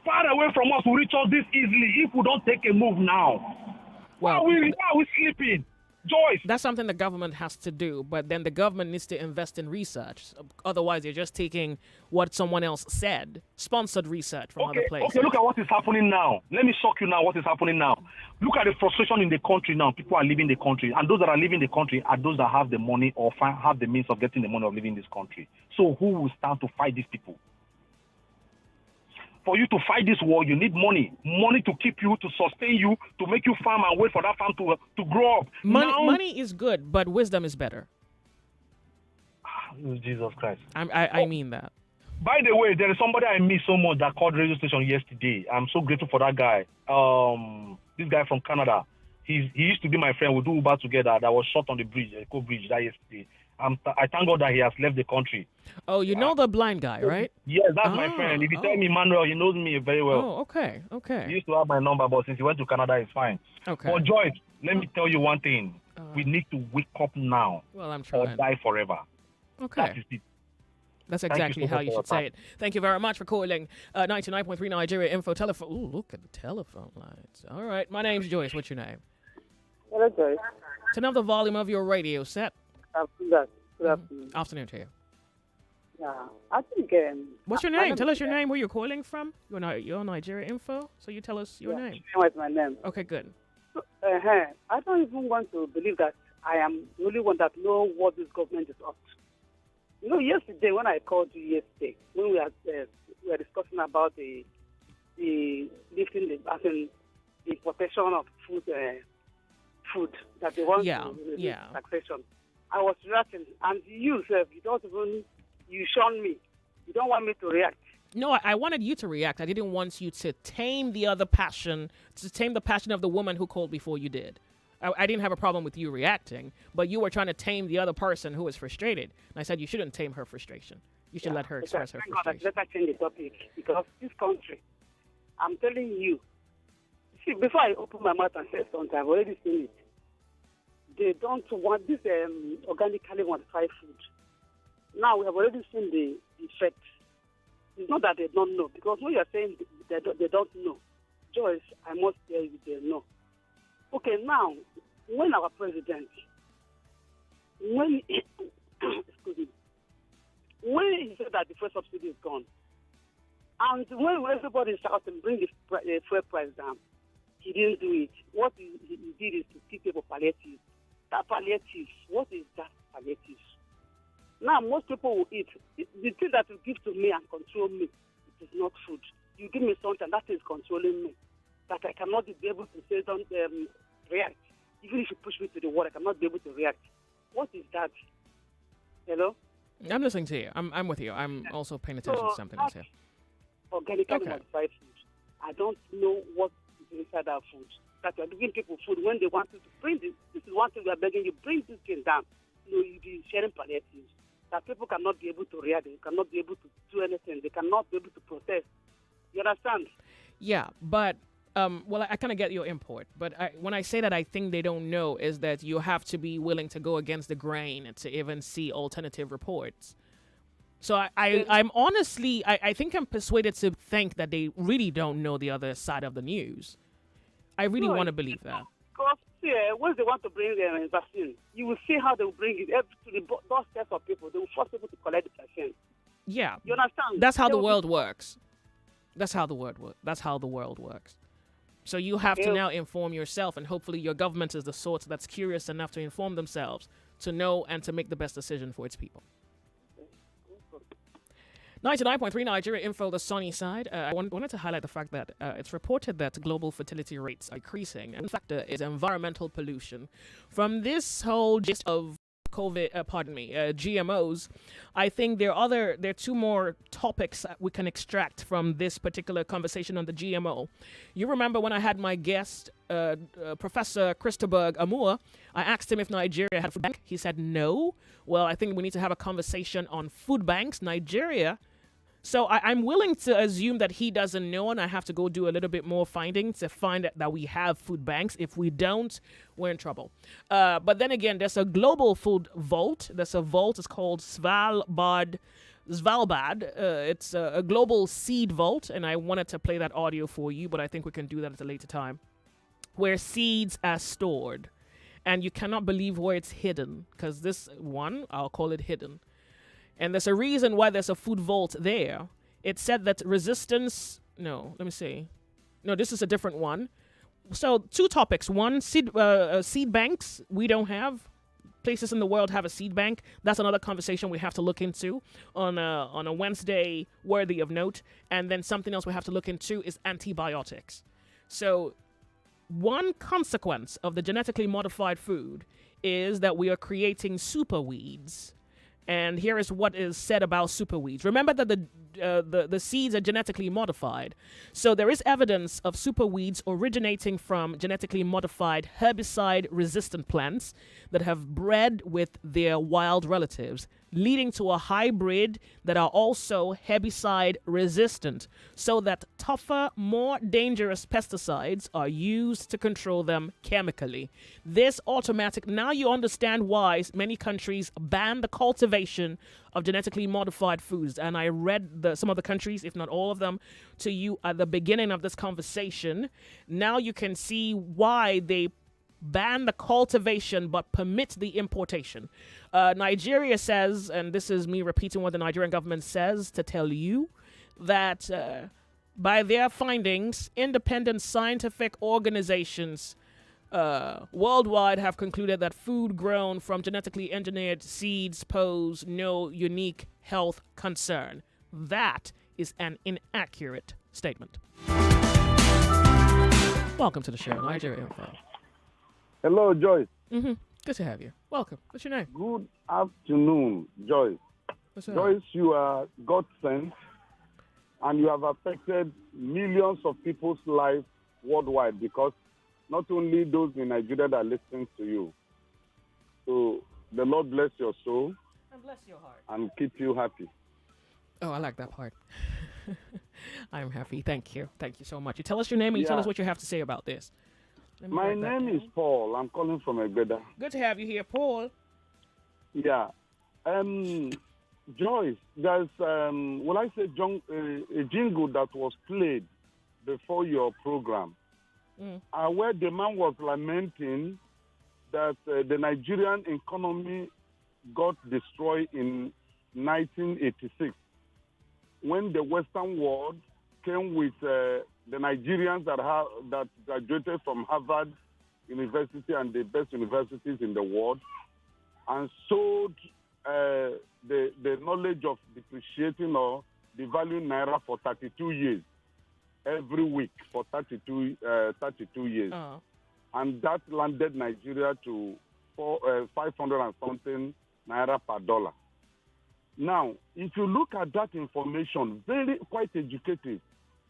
far away from us will reach us this easily if we don't take a move now? Well, why are we sleeping? Joyce. That's something the government has to do, but then the government needs to invest in research. Otherwise, they're just taking what someone else said, sponsored research from other places. Okay, look at what is happening now. Let me shock you now what is happening now. Look at the frustration in the country now. People are leaving the country, and those that are leaving the country are those that have the money or have the means of getting the money of leaving this country. So who will stand to fight these people? For you to fight this war, you need money. Money to keep you, to sustain you, to make you farm and wait for that farm to grow up. Money is good, but wisdom is better. Jesus Christ. I mean that. By the way, there is somebody I miss so much that called radio station yesterday. I'm so grateful for that guy. This guy from Canada. He used to be my friend. We do Uber together. That was shot on the bridge, Eco Bridge, that yesterday. I thank God that he has left the country. Oh, you know the blind guy, right? Yes, that's my friend. If you tell me Emmanuel, he knows me very well. Oh, okay. He used to have my number, but since he went to Canada, it's fine. Okay. But Joyce, let me tell you one thing. We need to wake up now. Well, I'm trying. Or die forever. Okay. That is it. That's exactly how you should say it. Thank you very much for calling 99.3 Nigeria Info Telephone. Ooh, look at the telephone lines. All right. My name's Joyce. What's your name? Hello, Joyce. Turn up the volume of your radio set. Good afternoon. Afternoon to you. Yeah, I think. What's your name? Tell us your name, where you're calling from. You're Nigeria Info, so you tell us your name. What's my name? Okay, good. I don't even want to believe that I am the only one that know what this government is up to. You know, yesterday when I called you when we were discussing about the lifting the protection of food that they want to reduce taxation. I was reacting, and you don't even, you shun me. You don't want me to react. No, I wanted you to react. I didn't want you to tame the other passion, of the woman who called before you did. I didn't have a problem with you reacting, but you were trying to tame the other person who was frustrated. And I said you shouldn't tame her frustration. You should let her express her frustration. Let her change the topic, because this country, I'm telling you, see, before I open my mouth and say something, I've already seen it. they don't want this organically modified food. Now we have already seen the effect. It's not that they don't know, because when you're saying they don't know, Joyce, I must tell you they know. Okay, now, when our president, excuse me, when he said that the fuel subsidy is gone, and when everybody shouted bring the fuel price down, he didn't do it. What he did is to give people palliatives. That palliative, what is that palliative? Now, most people will eat. The thing that you give to me and control me, it is not food. You give me something, that is controlling me. That I cannot be able to say, don't react. Even if you push me to the wall, I cannot be able to react. What is that? Hello? I'm listening to you. I'm with you. I'm also paying attention to something else here. Organically modified food. I don't know what is inside that food. That you're giving people food when they want to bring this. This is one thing we are begging you, bring this thing down. You be sharing palliatives. That people cannot be able to react. They cannot be able to do anything. They cannot be able to protest. You understand? Yeah, but well, I kind of get your import, but when I say that I think they don't know, is that you have to be willing to go against the grain to even see alternative reports. So I'm honestly, I think I'm persuaded to think that they really don't know the other side of the news. I really want to believe that. Because once they want to bring the vaccine, you will see how they will bring it to the doorsteps of people. They will force people to collect the vaccine. Yeah. You understand? That's how the world works. That's how the world works. So you have to now inform yourself, and hopefully your government is the sort that's curious enough to inform themselves to know and to make the best decision for its people. 99.3 Nigeria Info, the sunny side. I wanted to highlight the fact that it's reported that global fertility rates are increasing, and the factor is environmental pollution. From this whole gist of GMOs, I think there are two more topics that we can extract from this particular conversation on the GMO. You remember when I had my guest, Professor Christopher Amua, I asked him if Nigeria had a food bank. He said no. Well, I think we need to have a conversation on food banks. Nigeria. So I'm willing to assume that he doesn't know, and I have to go do a little bit more finding to find that we have food banks. If we don't, we're in trouble. But then again, there's a global food vault. There's a vault. It's called Svalbard. It's a global seed vault, and I wanted to play that audio for you, but I think we can do that at a later time, where seeds are stored. And you cannot believe where it's hidden, because this one, I'll call it hidden. And there's a reason why there's a food vault there. It said that resistance... No, let me see. No, this is a different one. So, two topics. One, seed banks. We don't have. Places in the world have a seed bank. That's another conversation we have to look into on a Wednesday worthy of note. And then something else we have to look into is antibiotics. So, one consequence of the genetically modified food is that we are creating superweeds. And here is what is said about superweeds. Remember that the seeds are genetically modified. So there is evidence of superweeds originating from genetically modified herbicide-resistant plants that have bred with their wild relatives, leading to a hybrid that are also herbicide-resistant, so that tougher, more dangerous pesticides are used to control them chemically. This now you understand why many countries ban the cultivation of genetically modified foods. And I read some of the countries, if not all of them, to you at the beginning of this conversation. Now you can see why they ban the cultivation but permit the importation. Nigeria says, and this is me repeating what the Nigerian government says to tell you, that by their findings, independent scientific organizations worldwide have concluded that food grown from genetically engineered seeds pose no unique health concern. That is an inaccurate statement. Welcome to the show, Nigeria Info. Hello, Joyce. Mm-hmm. Good to have you. Welcome. What's your name? Good afternoon, Joyce. What's up? Joyce, you are God sent, and you have affected millions of people's lives worldwide, because not only those in Nigeria that are listening to you. So the Lord bless your soul and bless your heart and keep you happy. Oh, I like that part. I'm happy. Thank you. Thank you so much. You tell us your name and you tell us what you have to say about this. My name is Paul. I'm calling from Egbeda. Good to have you here, Paul. Yeah. Joyce, there's, a jingle that was played before your program, where the man was lamenting that the Nigerian economy got destroyed in 1986 when the Western world came with the Nigerians that graduated from Harvard University and the best universities in the world and sold the knowledge of depreciating or devaluing Naira for 32 years, every week for 32 years. And that landed Nigeria to 500 and something Naira per dollar. Now, if you look at that information, quite educative.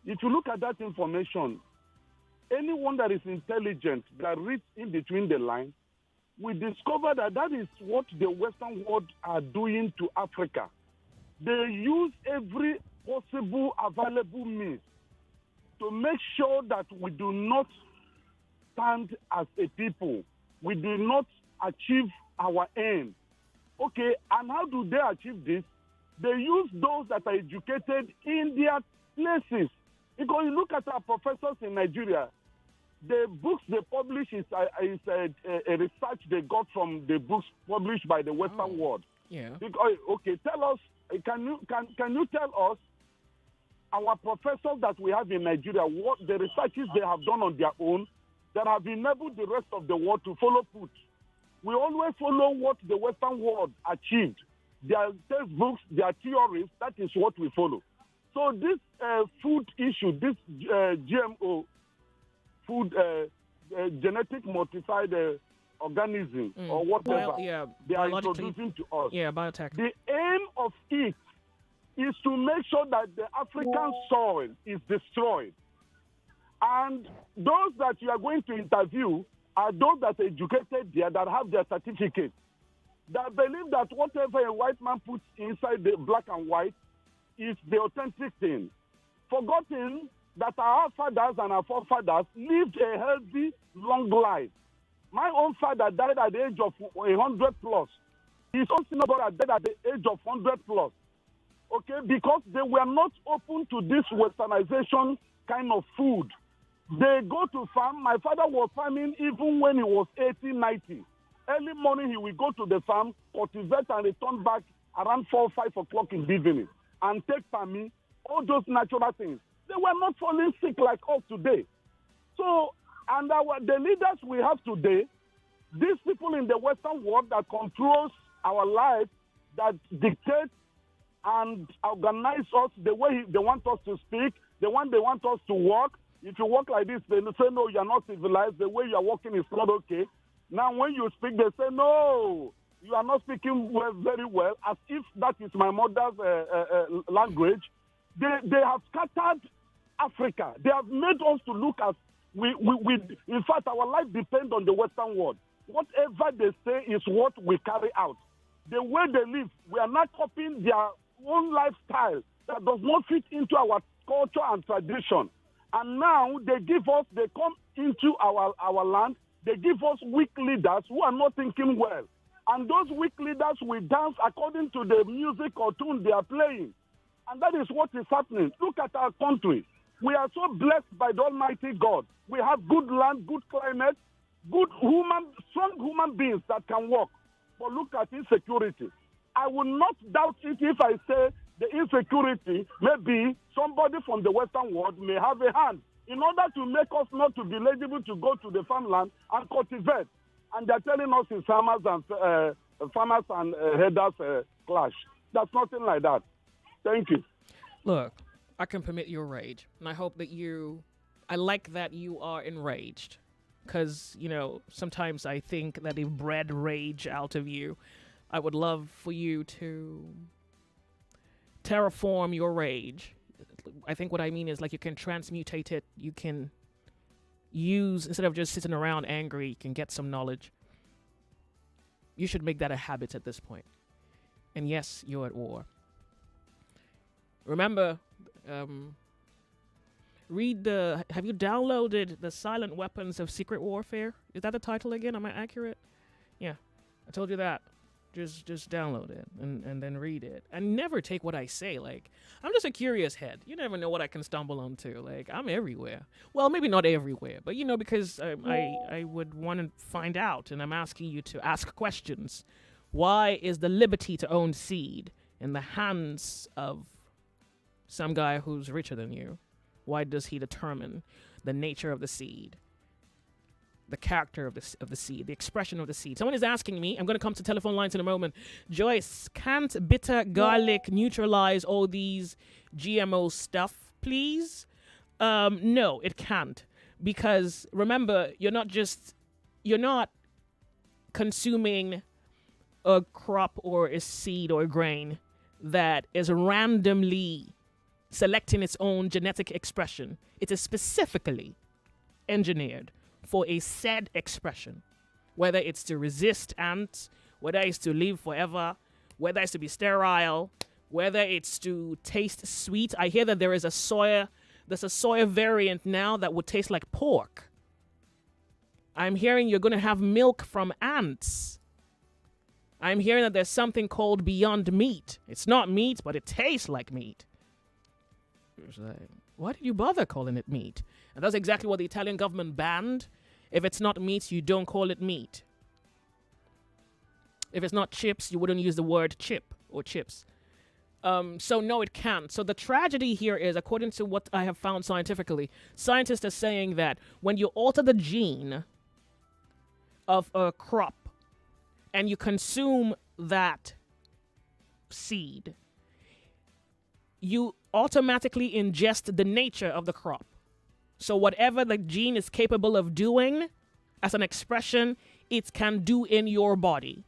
If you look at that information, anyone that is intelligent, that reads in between the lines, we discover that is what the Western world are doing to Africa. They use every possible available means to make sure that we do not stand as a people. We do not achieve our aim. Okay, and how do they achieve this? They use those that are educated in their places. Because you look at our professors in Nigeria, the books they publish is a research they got from the books published by the Western world. Yeah. Because, okay, tell us, can you tell us, our professors that we have in Nigeria, what the researches they have done on their own that have enabled the rest of the world to follow suit? We always follow what the Western world achieved. Their textbooks, their theories, that is what we follow. So this food issue, this GMO, food, genetic modified organism or whatever they are introducing to us. Yeah, biotech. The aim of it is to make sure that the African soil is destroyed. And those that you are going to interview are those that are educated there, that have their certificate, that believe that whatever a white man puts inside the black and white is the authentic thing. Forgotten that our fathers and our forefathers lived a healthy, long life. My own father died at the age of 100 plus. His own senior brother died at the age of 100 plus. Okay, because they were not open to this westernization kind of food. They go to farm. My father was farming even when he was 80, 90. Early morning, he will go to the farm, cultivate and return back around 4 or 5 o'clock in the evening and take palmy, all those natural things. They were not falling sick like us today. So, and the leaders we have today, these people in the Western world that controls our lives, that dictate and organize us the way they want us to speak, the one they want us to walk. If you walk like this, they say, no, you're not civilized. The way you're walking is not okay. Now, when you speak, they say, no, you are not speaking very well, as if that is my mother's language. They have scattered Africa. They have made us to look as in fact, our life depends on the Western world. Whatever they say is what we carry out. The way they live, we are not copying their own lifestyle that does not fit into our culture and tradition. And now they come into our land, they give us weak leaders who are not thinking well. And those weak leaders will dance according to the music or tune they are playing. And that is what is happening. Look at our country. We are so blessed by the Almighty God. We have good land, good climate, strong human beings that can work. But look at insecurity. I will not doubt it if I say the insecurity, maybe somebody from the Western world may have a hand in order to make us not to be eligible to go to the farmland and cultivate. And they're telling us it's farmers and headers clash. There's nothing like that. Thank you. Look, I can permit your rage, and I hope that I like that you are enraged, because, sometimes I think that they've bred rage out of you. I would love for you to terraform your rage. I think what I mean is, like, you can transmutate it. You can use, instead of just sitting around angry, you can get some knowledge. You should make that a habit at this point. And yes, you're at war. Remember Have you downloaded The Silent Weapons of Secret Warfare? Is that the title again? Am I accurate? Yeah, I told you that. Just download it and then read it. And never take what I say. Like, I'm just a curious head. You never know what I can stumble onto. Like, I'm everywhere. Well, maybe not everywhere, but, because I would want to find out, and I'm asking you to ask questions. Why is the liberty to own seed in the hands of some guy who's richer than you? Why does he determine the nature of the seed? The character of the seed, the expression of the seed. Someone is asking me, I'm going to come to telephone lines in a moment, Joyce, can't bitter garlic neutralize all these GMO stuff, please? No, it can't. Because remember, you're not consuming a crop or a seed or a grain that is randomly selecting its own genetic expression. It is specifically engineered for a said expression, whether it's to resist ants, whether it's to live forever, whether it's to be sterile, whether it's to taste sweet. I hear that there's a soya variant now that would taste like pork. I'm hearing you're going to have milk from ants. I'm hearing that there's something called Beyond Meat. It's not meat, but it tastes like meat. It's like, why did you bother calling it meat? And that's exactly what the Italian government banned. If it's not meat, you don't call it meat. If it's not chips, you wouldn't use the word chip or chips. So no, it can't. So the tragedy here is, according to what I have found scientifically, scientists are saying that when you alter the gene of a crop and you consume that seed, you automatically ingest the nature of the crop. So whatever the gene is capable of doing as an expression, it can do in your body.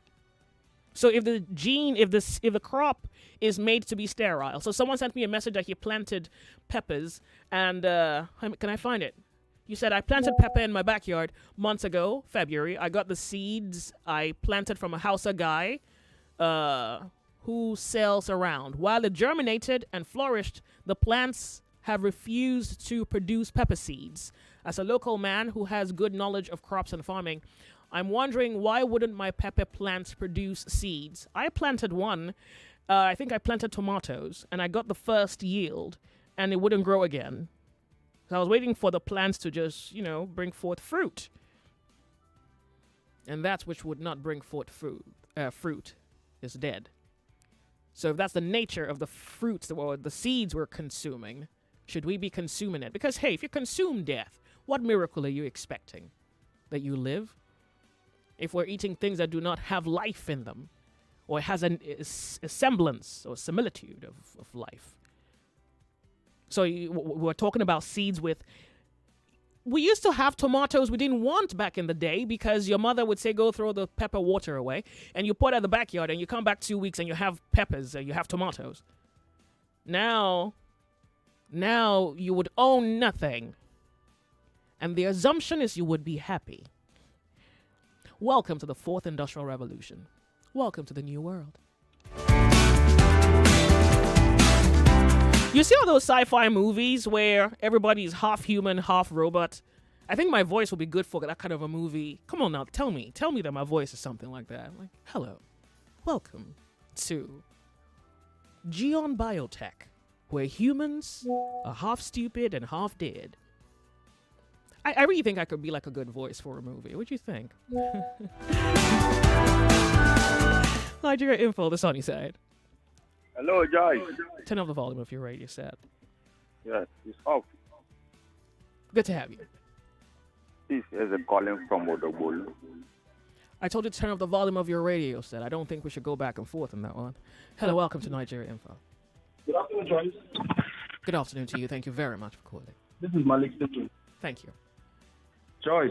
So if the crop is made to be sterile. So someone sent me a message that he planted peppers, and can I find it? You said, I planted pepper in my backyard months ago, February. I got the seeds I planted from a Hausa guy who sells around. While it germinated and flourished, the plants have refused to produce pepper seeds. As a local man who has good knowledge of crops and farming, I'm wondering, why wouldn't my pepper plants produce seeds? I planted one. I think I planted tomatoes, and I got the first yield, and it wouldn't grow again. So I was waiting for the plants to just, bring forth fruit. And that which would not bring forth fruit is dead. So if that's the nature of the fruits or the seeds we're consuming, should we be consuming it? Because, hey, if you consume death, what miracle are you expecting? That you live? If we're eating things that do not have life in them, or has a semblance or similitude of life. So we're talking about seeds with... We used to have tomatoes we didn't want back in the day because your mother would say, go throw the pepper water away, and you put it in the backyard, and you come back 2 weeks and you have peppers, you have tomatoes. Now you would own nothing. And the assumption is you would be happy. Welcome to the Fourth Industrial Revolution. Welcome to the New World. You see all those sci-fi movies where everybody's half human, half robot? I think my voice will be good for that kind of a movie. Come on now, tell me that my voice is something like that. Like, hello, welcome to Geon Biotech, where humans are half stupid and half dead. I really think I could be like a good voice for a movie. What do you think? Nigeria Info, the sunny side. Hello, Joyce. Turn off the volume of your radio set. Yes, it's off. Good to have you. This is a calling from Odobolu. I told you to turn off the volume of your radio set. I don't think we should go back and forth on that one. Hello, welcome to Nigeria Info. Good afternoon, Joyce. Good afternoon to you. Thank you very much for calling. This is Malik speaking. Thank you. Joyce,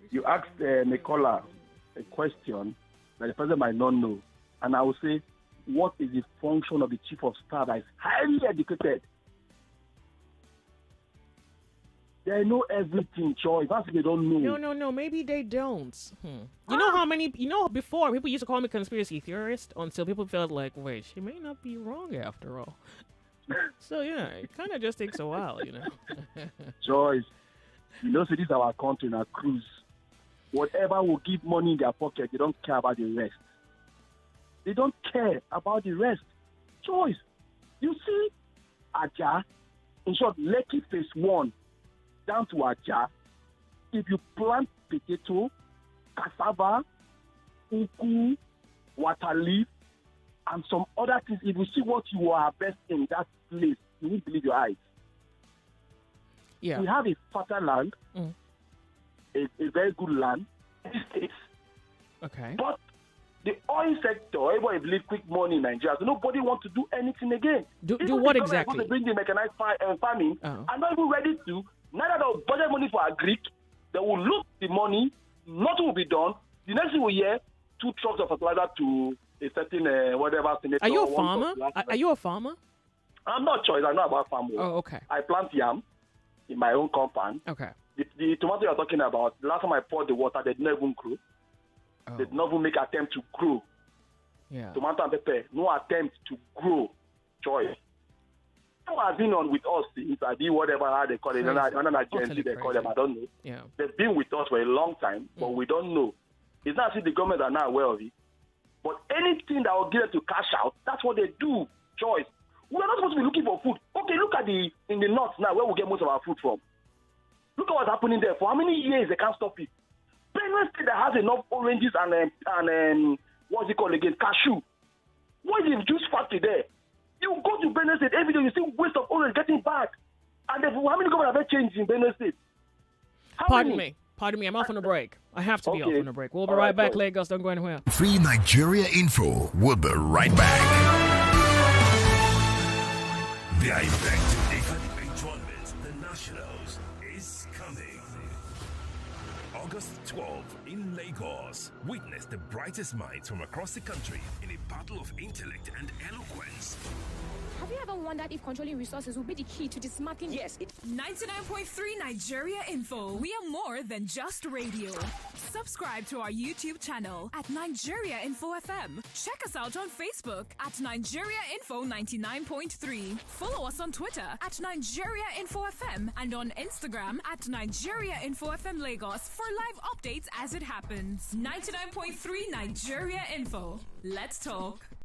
you asked Nicola a question that the president might not know. And I will say, what is the function of the chief of staff that is highly educated? They know everything, Joyce. That's if they don't know. No. Maybe they don't. You know how many... before, people used to call me conspiracy theorist until people felt like, wait, she may not be wrong after all. So, yeah, it kind of just takes a while, you know. Joyce, you know, so this is our country, our cruise. Whatever will give money in their pocket, they don't care about the rest. They don't care about the rest. Joyce, you see Aja, in short, Lekki phase 1 down to Aja, if you plant potato, cassava, ugu, water leaf, and some other things, if you see what you are best in that place, you won't believe your eyes. Yeah. We have a fertile land, a very good land, okay. But the oil sector, everybody believes quick money in Nigeria, so nobody wants to do anything again. Do what exactly? They bring the mechanized farming, I'm not even ready to. Neither they'll budget money for agric, they will look the money, nothing will be done. The next thing we hear, 2 trucks of fertilizer to a certain whatever senator. Are you a farmer? Are you a farmer? I'm not Choice. I know about farm work. Oh, okay. I plant yam in my own compound. Okay. The tomato you're talking about, the last time I poured the water, they didn't even grow. They did not even make attempt to grow. Yeah. Tomato and pepper, no attempt to grow. Choice. Who has been on with us since I did whatever how they call it, another agency they call them, I don't know. Yeah. They've been with us for a long time, but we don't know. It's not as if the government are not aware of it. But anything that will get them to cash out, that's what they do. Choice. We are not supposed to be looking for food. Okay, look at in the north now where we get most of our food from. Look at what's happening there. For how many years they can't stop it? Benue State that has enough oranges and what's it called again? Cashew. What is the juice factory there? You go to Benue State every day, you see waste of orange getting back. And how many government have changed in Benue State? Pardon me, I'm off on a break. I have to be off on a break. We'll be right back, Lagos. Don't go anywhere. Free Nigeria Info. We'll be right back. The Ibex tournament, the Nationals, is coming. August 12th in Lagos. Witness the brightest minds from across the country in a battle of intellect and eloquence. Have you ever wondered if controlling resources will be the key to dismantling? Yes. 99.3 Nigeria Info. We are more than just radio. Subscribe to our YouTube channel at Nigeria Info FM. Check us out on Facebook at Nigeria Info 99.3. Follow us on Twitter at Nigeria Info FM and on Instagram at Nigeria Info FM Lagos for live updates as it happens. 99.3 Nigeria Info. Let's talk.